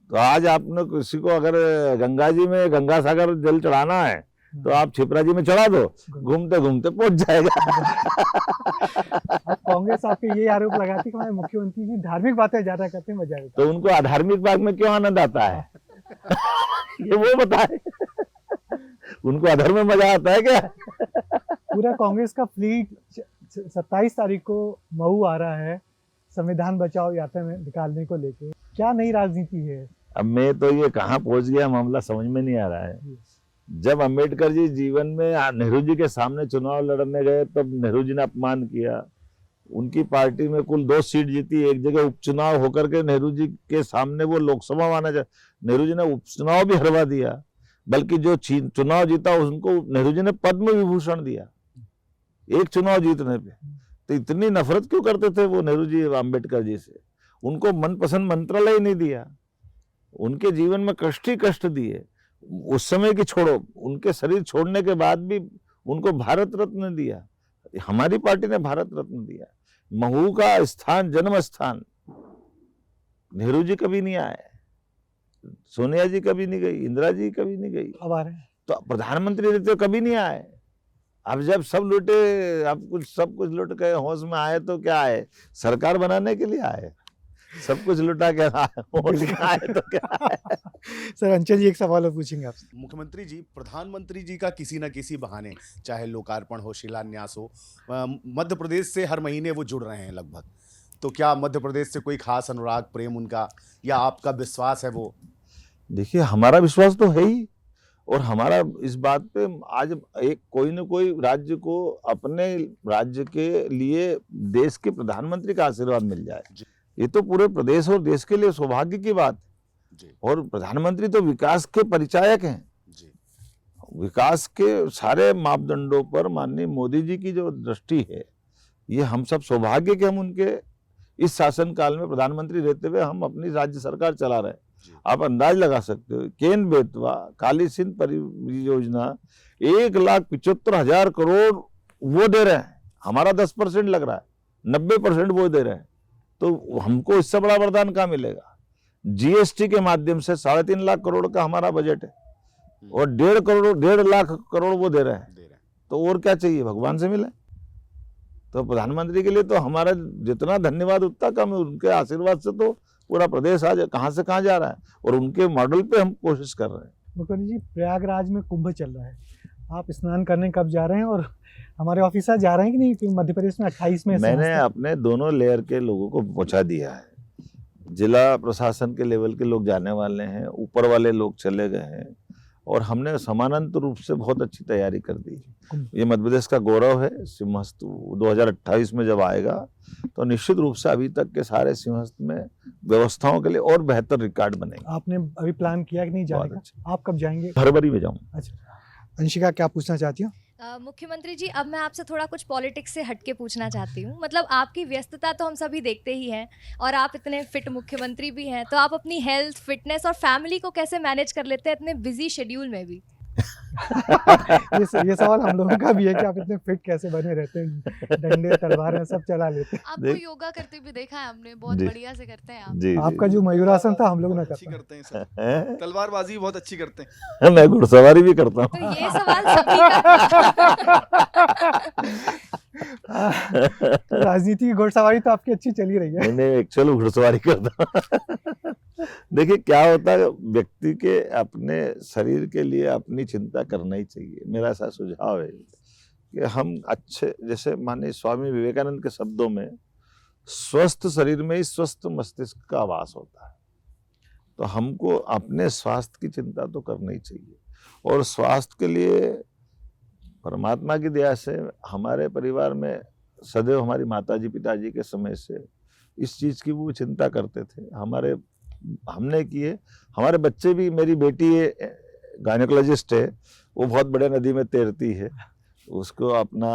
तो आज आपने किसी को अगर गंगा जी में गंगा सागर जल चढ़ाना है तो आप छिपरा जी में चढ़ा दो, घूमते घूमते पहुंच जाएगा। अब कांग्रेस आपके ये आरोप लगाती है कि हमारे मुख्यमंत्री जी धार्मिक बातें ज्यादा करते हैं, मजा आता है। तो उनको अधार्मिक बात में क्यों आनंद आता है? ये वो बताए। उनको अधर्म में मजा आता है क्या? पूरा कांग्रेस का फ्लीट 27 तारीख को मऊ आ रहा है संविधान बचाओ यात्रा में निकालने को लेके, क्या नई राजनीति है? अब मैं तो ये कहाँ पहुंच गया मामला समझ में नहीं आ रहा है। जब अंबेडकर जी जीवन में नेहरू जी के सामने चुनाव लड़ने गए तब नेहरू जी ने अपमान किया। उनकी पार्टी में कुल 2 सीट जीती, एक जगह उपचुनाव होकर के नेहरू जी के सामने वो लोकसभा माना जाए, नेहरू जी ने उपचुनाव भी हरवा दिया। बल्कि जो चुनाव जीता उनको नेहरू जी ने पद्म विभूषण दिया एक चुनाव जीतने पे। तो इतनी नफरत क्यों करते थे वो नेहरू जी अंबेडकर जी से? उनको मनपसंद मंत्रालय नहीं दिया, उनके जीवन में कष्ट ही कष्ट दिए। उस समय की छोड़ो, उनके शरीर छोड़ने के बाद भी उनको भारत रत्न दिया। हमारी पार्टी ने भारत रत्न दिया। महू का स्थान, जन्म स्थान, नेहरू जी कभी नहीं आए, सोनिया जी कभी नहीं गई, इंदिरा जी कभी नहीं गई, अब आ रहे हैं। तो प्रधानमंत्री रहते कभी नहीं आए। अब जब सब लुटे, अब कुछ सब कुछ लुट गए, होश में आए तो क्या आए? सरकार बनाने के लिए आए। सब कुछ लुटा के होश में आए तो क्या आए? सर अंचल जी एक सवाल और पूछेंगे आपसे। मुख्यमंत्री जी, प्रधानमंत्री जी का किसी न किसी बहाने, चाहे लोकार्पण हो, शिलान्यास हो, मध्य प्रदेश से हर महीने वो जुड़ रहे हैं लगभग। तो क्या मध्य प्रदेश से कोई खास अनुराग, प्रेम उनका, या आपका विश्वास है वो? देखिए, हमारा विश्वास तो है ही, और हमारा इस बात पे आज एक कोई न कोई राज्य को अपने राज्य के लिए देश के प्रधानमंत्री का आशीर्वाद मिल जाए, ये तो पूरे प्रदेश और देश के लिए सौभाग्य की बात है। और प्रधानमंत्री तो विकास के परिचायक हैं। विकास के सारे मापदंडों पर माननीय मोदी जी की जो दृष्टि है, ये हम सब सौभाग्य के हम उनके इस शासन काल में प्रधानमंत्री रहते हुए हम अपनी राज्य सरकार चला रहे हैं। आप अंदाज लगा सकते हो, केन बेतवा, काली सिंध परियोजना 1,75,000 करोड़ वो दे रहे हैं, हमारा 10% लग रहा है, 90% वो दे रहे हैं। तो हमको इससे बड़ा वरदान कहाँ मिलेगा? जीएसटी के माध्यम से 3.5 लाख करोड़ का हमारा बजट है, और 1.5 लाख करोड़ वो दे रहे हैं। तो और क्या चाहिए? भगवान से मिले। तो प्रधानमंत्री के लिए तो हमारा जितना धन्यवाद उतना कम है। उनके आशीर्वाद से तो पूरा प्रदेश आज कहाँ से कहाँ जा रहा है, और उनके मॉडल पे हम कोशिश कर रहे हैं। मुख्यमंत्री जी, प्रयागराज में कुंभ चल रहा है, आप स्नान करने कब जा रहे हैं, और हमारे ऑफिसर जा रहे हैं कि नहीं? कि मध्य प्रदेश में 28 में मैंने अपने दोनों लेयर के लोगों को पहुंचा दिया है। जिला प्रशासन के लेवल के लोग जाने वाले हैं, ऊपर वाले लोग चले गए हैं, और हमने समानांतर रूप से बहुत अच्छी तैयारी कर दी। ये मध्य प्रदेश का गौरव है। सिंहस्थ 2028 में जब आएगा तो निश्चित रूप से अभी तक के सारे सिंहस्थ में व्यवस्थाओं के लिए और बेहतर रिकॉर्ड बनेंगे। आपने अभी प्लान किया कि नहीं जाने का? आप कब जाएंगे? फरवरी में जाऊँ। अच्छा, अंशिका क्या पूछना चाहती हो? मुख्यमंत्री जी, अब मैं आपसे थोड़ा कुछ पॉलिटिक्स से हटके पूछना चाहती हूँ। मतलब आपकी व्यस्तता तो हम सभी देखते ही हैं, और आप इतने फिट मुख्यमंत्री भी हैं, तो आप अपनी हेल्थ, फिटनेस और फैमिली को कैसे मैनेज कर लेते हैं इतने बिजी शेड्यूल में भी? ये सवाल हम लोगों का भी है कि आप इतने फिट कैसे बने रहते हैं, डंडे तलवार सब चला लेते हैं। आपको योगा करते भी देखा है हमने, बहुत बढ़िया से करते हैं आप। आपका जो मयूरासन था हम लोग ना अच्छी करते हैं सर, तलवारबाजी बहुत अच्छी करते हैं। मैं घुड़सवारी भी करता हूँ। तो ये सवाल सभी का राजनीति की घुड़सवारी तो आपकी अच्छी चली रही है। मैंने एक्चुअल घुड़सवारी करता हूँ। देखिए क्या होता है, व्यक्ति के अपने शरीर के लिए अपनी चिंता करना ही चाहिए। मेरा ऐसा सुझाव है कि हम अच्छे, जैसे माननीय स्वामी विवेकानंद के शब्दों में, स्वस्थ शरीर में ही स्वस्थ मस्तिष्क का वास होता है। तो हमको अपने स्वास्थ्य की चिंता तो करना ही चाहिए, और स्वास्थ्य के लिए परमात्मा की दया से हमारे परिवार में सदैव हमारी माताजी पिताजी के समय से इस चीज़ की वो चिंता करते थे। हमने की है। हमारे बच्चे भी, मेरी बेटी है गायनेकोलॉजिस्ट है, वो बहुत बड़े नदी में तैरती है, उसको अपना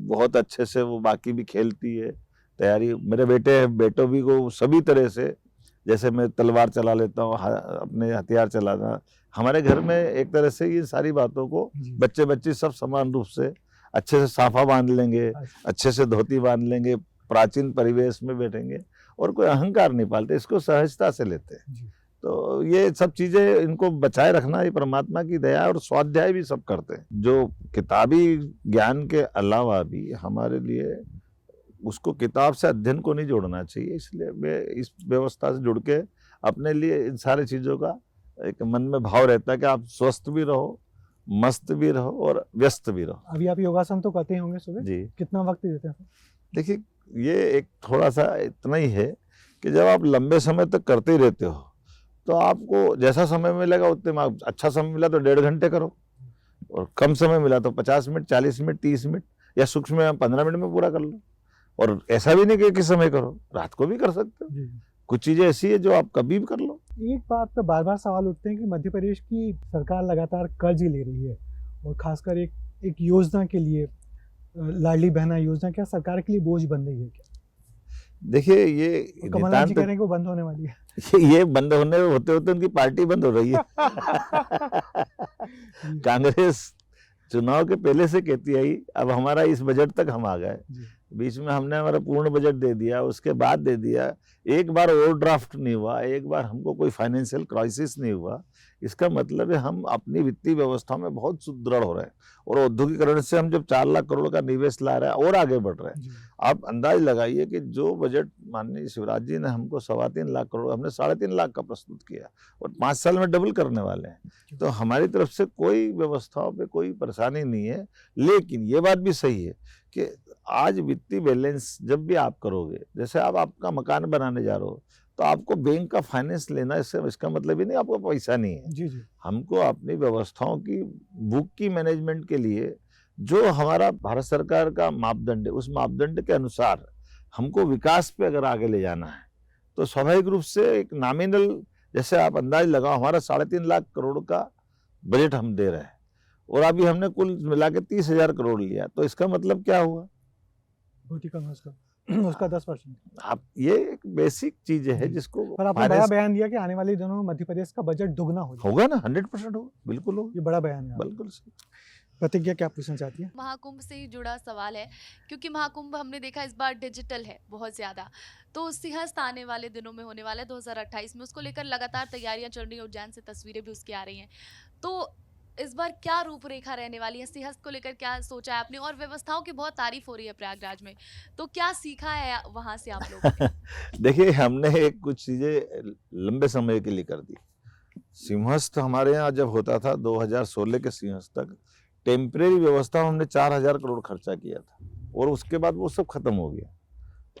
बहुत अच्छे से वो बाकी भी खेलती है, तैयारी। मेरे बेटों भी को सभी तरह से, जैसे मैं तलवार चला लेता हूँ, अपने हथियार चलाना, हमारे घर में एक तरह से ये सारी बातों को बच्चे सब समान रूप से अच्छे से साफा बांध लेंगे, अच्छे से धोती बांध लेंगे, प्राचीन परिवेश में बैठेंगे और कोई अहंकार नहीं पालते, इसको सहजता से लेते हैं। तो ये सब चीजें इनको बचाए रखना ये परमात्मा की दया है। और स्वाध्याय भी सब करते हैं, जो किताबी ज्ञान के अलावा भी हमारे लिए उसको किताब से अध्ययन को नहीं जोड़ना चाहिए। इसलिए मैं इस व्यवस्था से जुड़ के अपने लिए इन सारी चीजों का एक मन में भाव रहता है कि आप स्वस्थ भी रहो, मस्त भी रहो और व्यस्त भी रहो। अभी आप योगासन तो करते ही होंगे सुबह, जी। कितना वक्त देते हैं? देखिए, ये एक थोड़ा सा इतना ही है कि जब आप लंबे समय तक करते ही रहते हो तो आपको जैसा समय मिलेगा उतने में, अच्छा समय मिला तो 1.5 घंटे करो, और कम समय मिला तो 50 मिनट, 40 मिनट, 30 मिनट, या सूक्ष्म में 15 मिनट में पूरा कर लो। और ऐसा भी नहीं कि किस समय करो, रात को भी कर सकते हो। कुछ चीजें ऐसी है जो आप कभी भी कर लो। एक बात पे बार बार सवाल उठते हैं कि मध्य प्रदेश की सरकार लगातार कर्ज ले रही है, और खासकर एक योजना के लिए, लाडली बहना योजना, क्या सरकार के लिए बोझ बन रही है क्या? देखिए, ये कमलनाथ जी कह रहे हैं कि वो बंद होने वाली है। ये बंद होने होते होते उनकी पार्टी बंद हो रही है। कांग्रेस चुनाव के पहले से कहती आई, अब हमारा इस बजट तक हम आ गए, बीच में हमने हमारा पूर्ण बजट दे दिया, उसके बाद दे दिया, एक बार ओवरड्राफ्ट नहीं हुआ, एक बार हमको कोई फाइनेंशियल क्राइसिस नहीं हुआ। इसका मतलब है हम अपनी वित्तीय व्यवस्था में बहुत सुदृढ़ हो रहे हैं, और औद्योगिकरण से हम जब 4 लाख करोड़ का निवेश ला रहे हैं और आगे बढ़ रहे हैं। आप अंदाज लगाइए कि जो बजट माननीय शिवराज जी ने हमको 3.25 लाख करोड़, हमने 3.5 लाख का प्रस्तुत किया, और 5 साल में डबल करने वाले हैं। तो हमारी तरफ से कोई व्यवस्थाओं पे कोई परेशानी नहीं है। लेकिन ये बात भी सही है कि आज वित्तीय बैलेंस जब भी आप करोगे, जैसे आप आपका मकान बनाने जा रहे हो तो आपको बैंक का फाइनेंस लेना, इसका मतलब ही नहीं आपको पैसा नहीं है। जी। हमको अपनी व्यवस्थाओं की बुक की मैनेजमेंट के लिए जो हमारा भारत सरकार का मापदंड है, उस मापदंड के अनुसार हमको विकास पे अगर आगे ले जाना है तो स्वाभाविक रूप से एक नॉमिनल, जैसे आप अंदाज लगाओ, हमारा 3.5 लाख करोड़ का बजट हम दे रहे हैं, और अभी हमने कुल मिला के 30,000 करोड़ लिया, तो इसका मतलब क्या हुआ? बहुत ही कम उसका 10%। आप ये एक बेसिक चीज है जिसको, पर आपने बड़ा बयान दिया कि आने वाले दिनों में मध्य प्रदेश का बजट दुगना होगा ना, 100% होगा, बिल्कुल होगा। ये बड़ा बयान है। बिल्कुल। प्रतिज्ञा क्या पूछना चाहती है? महाकुंभ से ही जुड़ा सवाल है, क्योंकि महाकुंभ हमने देखा इस बार डिजिटल है बहुत ज़्यादा, तो सिंहस्थ आने वाले दिनों में होने वाला है 2028 में, उसको लेकर लगातार तैयारियां चल रही हैं, उज्जैन से तस्वीरें भी उसकी आ रही हैं। तो इस बार क्या रूपरेखा रहने वाली है, सिंहस्थ को लेकर क्या सोचा है आपने? और व्यवस्थाओं की बहुत तारीफ हो रही है प्रयागराज में, तो क्या सीखा है वहाँ से आप लोगों ने? देखिए, हमने कुछ चीजें लंबे समय के लिए कर दी। सिंहस्थ हमारे यहाँ जब होता था 2016 के सिंहस्थ तक, टेम्परेरी व्यवस्था हमने 4,000 करोड़ खर्चा किया था, और उसके बाद वो सब खत्म हो गया।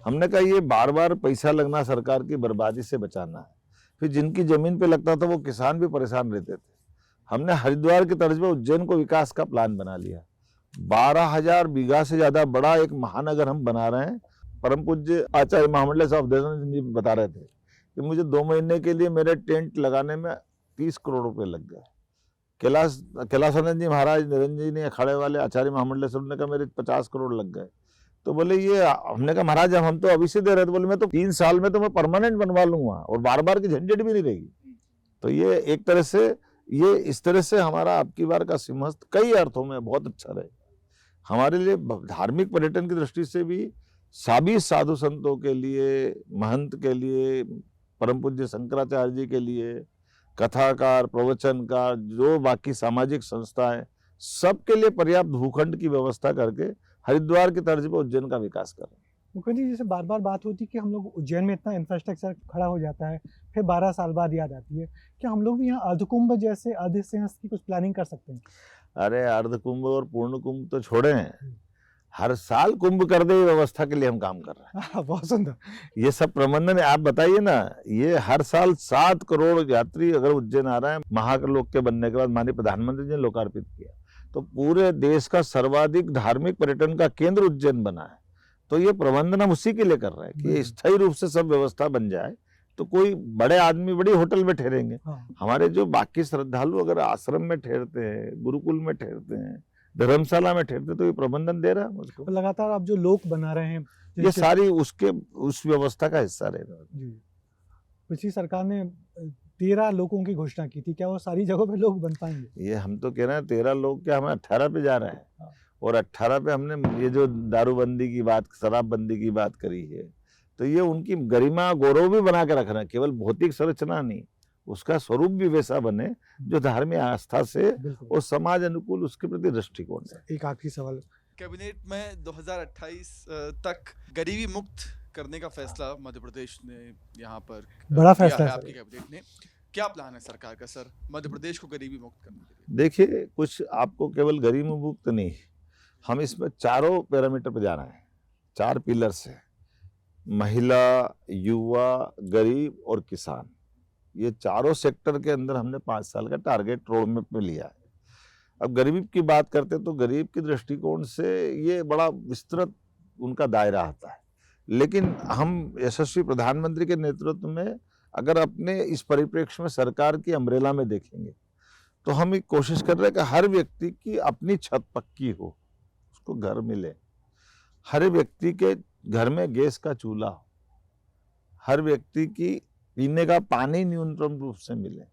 हमने कहा ये बार बार पैसा लगना सरकार की बर्बादी से बचाना है। फिर जिनकी जमीन पे लगता था वो किसान भी परेशान रहते थे। हमने हरिद्वार के तर्ज पे उज्जैन को विकास का प्लान बना लिया। 12,000 बीघा से ज्यादा बड़ा एक महानगर हम बना रहे हैं। परम पूज्य आचार्य महामंडल साहब दयानंद जी बता रहे थे कि मुझे 2 महीने के लिए मेरे टेंट लगाने में 30 करोड़ रुपए लग गए। कैलाशानंद जी महाराज, निरंजन जी ने अखाड़े वाले आचार्य महामंडलेश्वर ने कहा मेरे 50 करोड़ लग गए। तो बोले ये, हमने कहा महाराज हम तो अभी से दे रहे थे। बोले मैं तो 3 साल में तो मैं परमानेंट बनवा लूंगा और बार बार की झंझट भी नहीं रहेगी। तो ये एक तरह से, ये इस तरह से हमारा आपकी बार का सिंहस्थ कई अर्थों में बहुत अच्छा रहे। हमारे लिए धार्मिक पर्यटन की दृष्टि से भी, सभी साधु संतों के लिए, महंत के लिए, परम पूज्य शंकराचार्य जी के लिए, कथाकार, प्रवचनकार, जो बाकी सामाजिक संस्थाएं, सबके लिए पर्याप्त भूखंड की व्यवस्था करके हरिद्वार की तर्ज पर उज्जैन का विकास कर रहे हैं। मुख्यमंत्री जी, जैसे बार बार बात होती है कि हम लोग उज्जैन में इतना इंफ्रास्ट्रक्चर खड़ा हो जाता है, फिर 12 साल बाद याद आती है, क्या हम लोग भी यहाँ अर्धकुंभ जैसे अर्ध सिंहस्थ की कुछ प्लानिंग कर सकते हैं? अरे अर्धकुंभ और पूर्ण कुंभ तो छोड़े हैं, हर साल कुंभ कर दे व्यवस्था के लिए हम काम कर रहे हैं। बहुत सुंदर। ये सब प्रबंधन है। आप बताइए ना, ये हर साल 7 करोड़ यात्री अगर उज्जैन आ रहे हैं, महालोक के बनने के बाद माननीय प्रधानमंत्री जी ने लोकार्पित किया, तो पूरे देश का सर्वाधिक धार्मिक पर्यटन का केंद्र उज्जैन बना है। तो ये प्रबंधन हम उसी के लिए कर रहे हैं कि स्थायी रूप से सब व्यवस्था बन जाए, तो कोई बड़े आदमी बड़ी होटल में ठहरेंगे। हाँ। हमारे जो बाकी श्रद्धालु अगर आश्रम में ठहरते हैं, गुरुकुल में ठहरते हैं, धर्मशाला में ठहरते, तो ये प्रबंधन दे रहा है मुझको। तो लगातार आप जो लोक बना रहे हैं, ये जिनके- सारी उस व्यवस्था का हिस्सा रह रहा है। जी, पिछली सरकार ने 13 लोगों की घोषणा की थी, क्या वो सारी जगहों पे लोग बन पाएंगे? ये हम तो कह रहे हैं 13 लोग, क्या हमें 18 पे जा रहा है। हाँ। और 18 पे हमने ये जो दारूबंदी की बात, शराबबंदी की बात करी है, तो ये उनकी गरिमा गौरव भी बना के रखना, केवल भौतिक संरचना नहीं, उसका स्वरूप भी वैसा बने जो धार्मिक आस्था से बिल्कुल। और समाज अनुकूल उसके प्रति दृष्टिकोण से। एक आखिरी सवाल, कैबिनेट में 2028 तक गरीबी मुक्त करने का फैसला मध्य प्रदेश ने यहाँ पर बड़ा किया फैसला है है आपकी कैबिनेट ने। क्या प्लान है सरकार का सर मध्य प्रदेश को गरीबी मुक्त करने के लिए? देखिए, कुछ आपको केवल गरीबी मुक्त नहीं, हम इसमें चारों पैरामीटर पे जाना है, 4 पिलर से, महिला, युवा, गरीब और किसान। ये चारों सेक्टर के अंदर हमने 5 साल का टारगेट रोड मैप में लिया है। अब गरीब की बात करते हैं तो गरीब के दृष्टिकोण से ये बड़ा विस्तृत उनका दायरा आता है, लेकिन हम यशस्वी प्रधानमंत्री के नेतृत्व में अगर अपने इस परिप्रेक्ष्य में सरकार की अम्ब्रेला में देखेंगे, तो हम एक कोशिश कर रहे हैं कि हर व्यक्ति की अपनी छत पक्की हो, उसको घर मिले, हर व्यक्ति के घर में गैस का चूल्हा हो, हर व्यक्ति की पीने का पानी न्यूनतम रूप से मिले,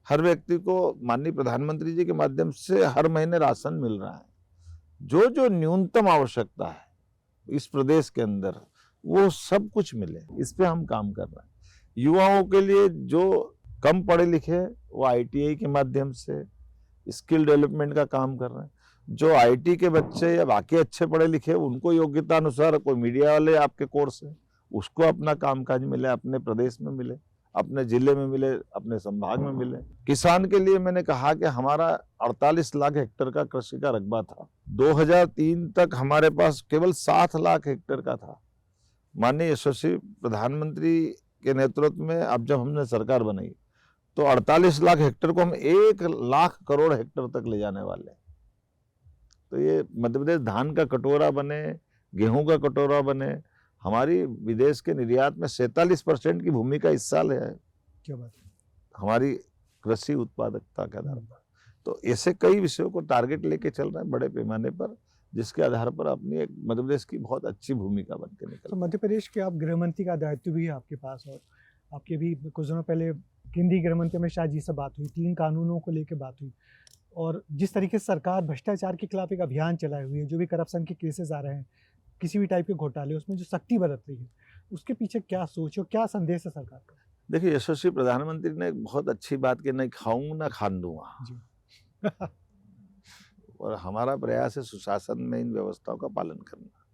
हर व्यक्ति को माननीय प्रधानमंत्री जी के माध्यम से हर महीने राशन मिल रहा है। जो जो न्यूनतम आवश्यकता है इस प्रदेश के अंदर, वो सब कुछ मिले, इस पे हम काम कर रहे हैं। युवाओं के लिए जो कम पढ़े लिखे वो ITI के माध्यम से स्किल डेवलपमेंट का काम कर रहे हैं। जो IT के बच्चे या बाकी अच्छे पढ़े लिखे, उनको योग्यता अनुसार कोई मीडिया वाले आपके कोर्स है, उसको अपना कामकाज मिले, अपने प्रदेश में मिले, अपने जिले में मिले, अपने संभाग में मिले। किसान के लिए मैंने कहा कि हमारा 48 लाख हेक्टेयर का कृषि का रकबा था। 2003 तक हमारे पास केवल 7 लाख हेक्टेयर का था। माननीय यशस्वी प्रधानमंत्री के नेतृत्व में अब जब हमने सरकार बनाई, तो 48 लाख हेक्टेयर को हम 1 लाख करोड़ हेक्टेयर तक ले जाने वाले हैं। तो ये मध्य प्रदेश धान का कटोरा बने, गेहूं का कटोरा बने। हमारी विदेश के निर्यात में 47% की भूमि का हिस्सा है, क्या बात है। हमारी कृषि उत्पादकता के आधार पर। तो ऐसे कई विषयों को टारगेट लेके चल रहे हैं बड़े पैमाने पर, जिसके आधार पर अपनी एक मध्य प्रदेश की बहुत अच्छी भूमिका बन के निकल। तो मध्य प्रदेश के आप गृह मंत्री का दायित्व भी है आपके पास, और आपके भी कुछ दिनों पहले केंद्रीय गृह मंत्री अमित शाह जी से बात हुई, 3 कानूनों को लेकर बात हुई, और जिस तरीके से सरकार भ्रष्टाचार के खिलाफ एक अभियान चलाए हुई है, जो भी करप्शन के केसेस आ रहे हैं, किसी भी टाइप के घोटाले, उसमें जो सख्ती बरत रही है, उसके पीछे क्या सोच और क्या संदेश है सरकार का? देखिए, यशस्वी प्रधानमंत्री ने एक बहुत अच्छी बात की, नहीं खाऊं ना खान दूंगा। और हमारा प्रयास है सुशासन में इन व्यवस्थाओं का पालन करना।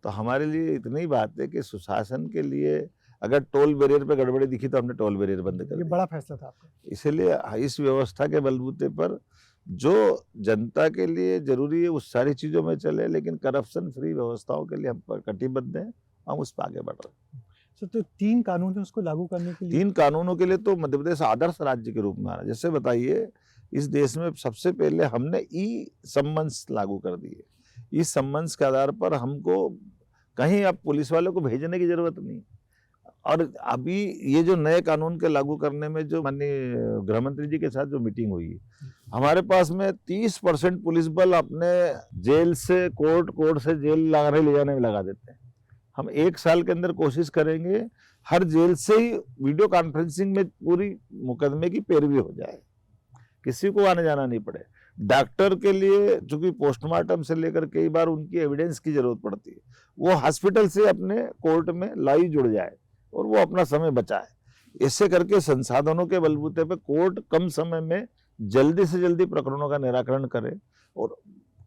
तो हमारे लिए इतनी बात है कि सुशासन के लिए अगर टोल बैरियर पे गड़बड़ी दिखी तो हमने टोल बैरियर बंद कर ये दिया। बड़ा फैसला था आपका। इसीलिए इस व्यवस्था के बलबूते पर जो जनता के लिए जरूरी है उस सारी चीजों में चले, लेकिन करप्शन फ्री व्यवस्थाओं के लिए हम कटिबद्ध हैं, हम उस पर आगे बढ़ रहे हैं। तो 3 कानून है, उसको लागू करने के लिए 3 कानूनों के लिए तो मध्य प्रदेश आदर्श राज्य के रूप में आ रहा है। जैसे बताइए, इस देश में सबसे पहले हमने ई-सम्मन्स लागू कर दिए। ई-सम्मन्स के आधार पर हमको कहीं अब पुलिस वालों को भेजने की जरूरत नहीं। और अभी ये जो नए कानून के लागू करने में जो माननीय गृह मंत्री जी के साथ जो मीटिंग हुई, हमारे पास में 30% पुलिस बल अपने जेल से कोर्ट से जेल ले जाने में लगा देते हैं। हम 1 साल के अंदर कोशिश करेंगे हर जेल से ही वीडियो कॉन्फ्रेंसिंग में पूरी मुकदमे की पैरवी हो जाए, किसी को आने जाना नहीं पड़े। डॉक्टर के लिए चूंकि पोस्टमार्टम से लेकर कई बार उनकी एविडेंस की जरूरत पड़ती है, वो हॉस्पिटल से अपने कोर्ट में लाइव जुड़ जाए और वो अपना समय बचाए। ऐसे करके संसाधनों के बलबूते पे कोर्ट कम समय में जल्दी से जल्दी प्रकरणों का निराकरण करे, और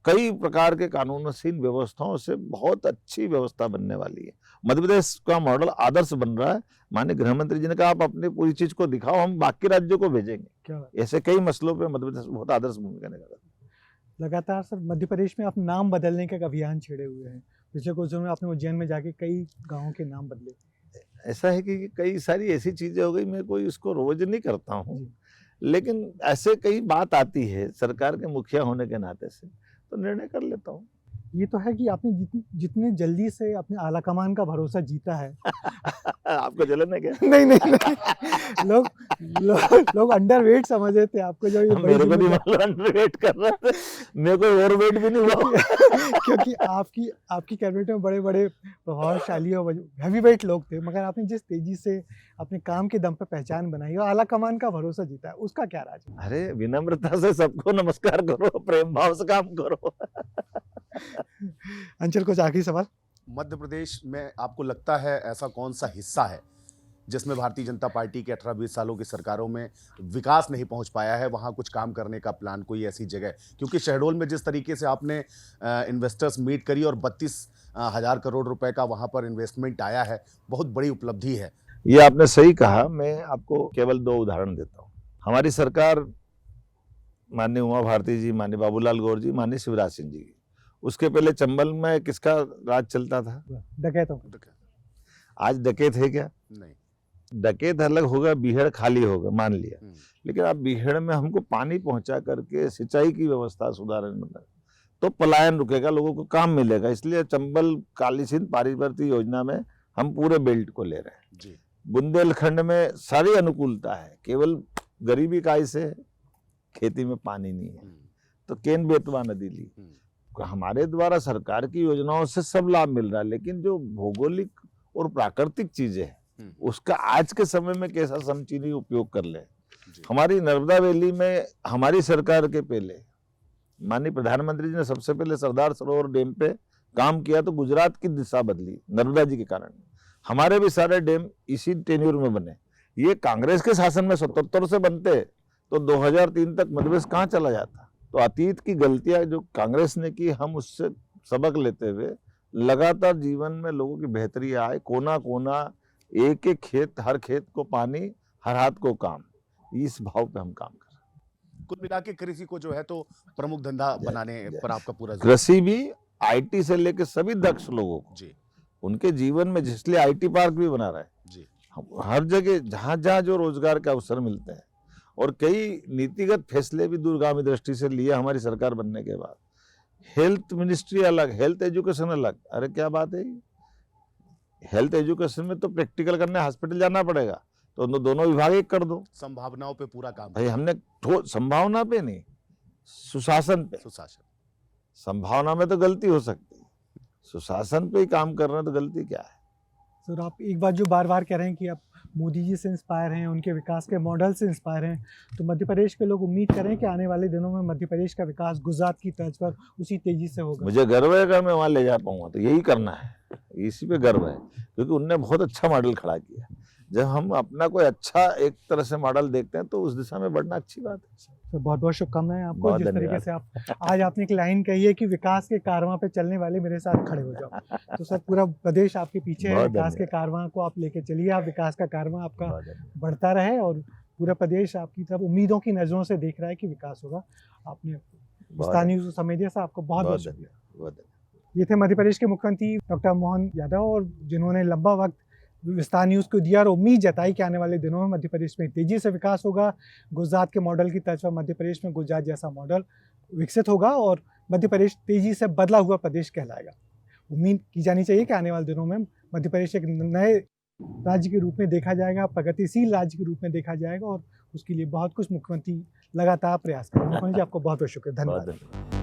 कई प्रकार के कानूनों से, इन व्यवस्थाओं से बहुत अच्छी व्यवस्था बनने वाली है। मध्य प्रदेश का मॉडल आदर्श बन रहा है। माननीय गृह मंत्री जी ने कहा आप अपनी पूरी चीज को दिखाओ, हम बाकी राज्यों को भेजेंगे। क्या बात? ऐसे कई मसलों पे मध्य प्रदेश बहुत आदर्श भूमिका निभा रहा है। लगातार सर मध्य प्रदेश में आप नाम बदलने का एक अभियान छेड़े हुए हैं। पिछले कुछ दिनों में आपने उज्जैन में जाके कई गाँवों के नाम बदले। ऐसा है कि कई सारी ऐसी चीजें हो गई, मैं कोई इसको रोज नहीं करता हूँ, लेकिन ऐसे कई बात आती है सरकार के मुखिया होने के नाते से, तो निर्णय कर लेता हूँ। ये तो है कि आपने जितने जल्दी से अपने आला कमान का भरोसा जीता है। आपको जलन है क्या? नहीं नहीं नहीं, लोग अंडरवेट समझ रहे थे आपको, जो ये बड़ी मेरे को नहीं जिम्मेदारी- मालूम, अंडरवेट कर रहा था, मेरे को ओवरवेट भी नहीं हुआ। क्योंकि आपकी कैबिनेट में बड़े बड़े प्रभावशाली और हैवी वेट लोग थे, मगर आपने जिस तेजी से अपने काम के दम पे पहचान बनाई और आला कमान का भरोसा जीता है, उसका क्या राज है? अरे विनम्रता से सबको नमस्कार करो, प्रेम भाव से काम करो। अंचल, कुछ आखिरी सवाल? मध्य प्रदेश में आपको लगता है ऐसा कौन सा हिस्सा है जिसमें भारतीय जनता पार्टी के 18-20 सालों की सरकारों में विकास नहीं पहुंच पाया है, वहां कुछ काम करने का प्लान, कोई ऐसी जगह? क्योंकि शहडोल में जिस तरीके से आपने इन्वेस्टर्स मीट करी और 32,000 करोड़ रुपए का वहां पर इन्वेस्टमेंट आया है, बहुत बड़ी उपलब्धि है। ये आपने सही कहा। मैं आपको केवल 2 उदाहरण देता हूँ। हमारी सरकार माननीय उमा भारती जी, माननीय बाबूलाल गौर जी, माननीय शिवराज सिंह जी की, उसके पहले चंबल में किसका राज चलता था? डकैतों का। आज डकैत है क्या? नहीं। डकैत अलग होगा, बीहड़ खाली होगा, मान लिया, लेकिन आप बीहड़ में हमको पानी पहुंचा करके सिंचाई की व्यवस्था सुधारने में तो पलायन रुकेगा, लोगों को काम मिलेगा। इसलिए चंबल काली सिंध पारिवर्ती योजना में हम पूरे बेल्ट को ले रहे हैं जी। बुंदेलखंड में सारी अनुकूलता है, केवल गरीबी काय से है, खेती में पानी नहीं है, तो केन बेतवा नदी ली। हमारे द्वारा सरकार की योजनाओं से सब लाभ मिल रहा है, लेकिन जो भौगोलिक और प्राकृतिक चीजें हैं उसका आज के समय में कैसा समचीनी उपयोग कर ले। हमारी नर्मदा वैली में हमारी सरकार के पहले माननीय प्रधानमंत्री जी ने सबसे पहले सरदार सरोवर डैम पे काम किया, तो गुजरात की दिशा बदली नर्मदा जी के कारण। हमारे भी सारे डैम इसी टेन्यूर में बने। ये कांग्रेस के शासन में 77 से बनते तो 2003 तक मध्यप्रदेश कहाँ चला जाता। तो अतीत की गलतियां जो कांग्रेस ने की, हम उससे सबक लेते हुए लगातार जीवन में लोगों की बेहतरी आए। कोना कोना, एक एक खेत, हर खेत को पानी, हर हाथ को काम, इस भाव पे हम काम कर रहे हैं। कुल मिला के कृषि को जो है तो प्रमुख धंधा बनाने पर आपका पूरा जोर। कृषि भी आईटी से लेकर सभी दक्ष लोगों को जी उनके जीवन में, जिसलिए आईटी पार्क भी बना रहा है जी। हर जगह जहां जहां जो रोजगार के अवसर मिलते हैं, और कई नीतिगत फैसले भी दूरगामी दृष्टि से लिए हमारी सरकार बनने के बाद। हेल्थ मिनिस्ट्री अलग, हेल्थ एजुकेशन अलग। अरे क्या बात है, हेल्थ एजुकेशन में तो प्रैक्टिकल करने हॉस्पिटल जाना पड़ेगा, तो दोनों विभाग एक कर दो। संभावनाओं पे पूरा काम। भाई हमने संभावना पे नहीं, सुशासन पे। सुशासन। संभावना में तो गलती हो सकती है, सुशासन पे ही काम कर रहे हैं तो गलती क्या है? सर, आप एक बात जो बार बार कह रहे हैं कि आप मोदी जी से इंस्पायर हैं, उनके विकास के मॉडल से इंस्पायर हैं, तो मध्य प्रदेश के लोग उम्मीद करें कि आने वाले दिनों में मध्य प्रदेश का विकास गुजरात की तर्ज पर उसी तेजी से होगा। मुझे गर्व है अगर मैं वहां ले जा पाऊंगा तो यही करना है, इसी पे गर्व है, क्योंकि उनने बहुत अच्छा मॉडल खड़ा किया। जब हम अपना कोई अच्छा एक तरह से मॉडल देखते हैं तो उस दिशा में बढ़ना अच्छी बात है। तो बहुत बहुत शुभकामनाएं आपको। बहुत जिस तरीके धन्यवाद। से आप आज आपने एक लाइन कही है कि विकास के कारवां पे चलने वाले मेरे साथ खड़े हो जाओ, तो सर पूरा प्रदेश आपके पीछे है। बहुत विकास के धन्यवाद। कारवां को आप लेके चलिए, आप विकास का कारवां आपका बहुत धन्यवाद। बढ़ता रहे और पूरा प्रदेश आपकी तरफ उम्मीदों की नजरों से देख रहा है कि विकास होगा। आपने विस्तार न्यूज़ को समय दिया, सर आपको बहुत बहुत शुक्रिया। धन्यवाद, बहुत धन्यवाद। ये थे मध्य प्रदेश के मुख्यमंत्री डॉक्टर मोहन यादव, और जिन्होंने लंबा वक्त विस्तार न्यूज़ को दिया और उम्मीद जताई कि आने वाले दिनों में मध्य प्रदेश में तेजी से विकास होगा। गुजरात के मॉडल की तर्ज पर मध्य प्रदेश में गुजरात जैसा मॉडल विकसित होगा और मध्य प्रदेश तेजी से बदला हुआ प्रदेश कहलाएगा। उम्मीद की जानी चाहिए कि आने वाले दिनों में मध्य प्रदेश एक नए राज्य के रूप में देखा जाएगा, प्रगतिशील राज्य के रूप में देखा जाएगा, और उसके लिए बहुत कुछ मुख्यमंत्री लगातार प्रयास करेंगे। मुख्यमंत्री जी, आपको बहुत बहुत शुक्रिया, बहुत धन्यवाद। धन्यवाद।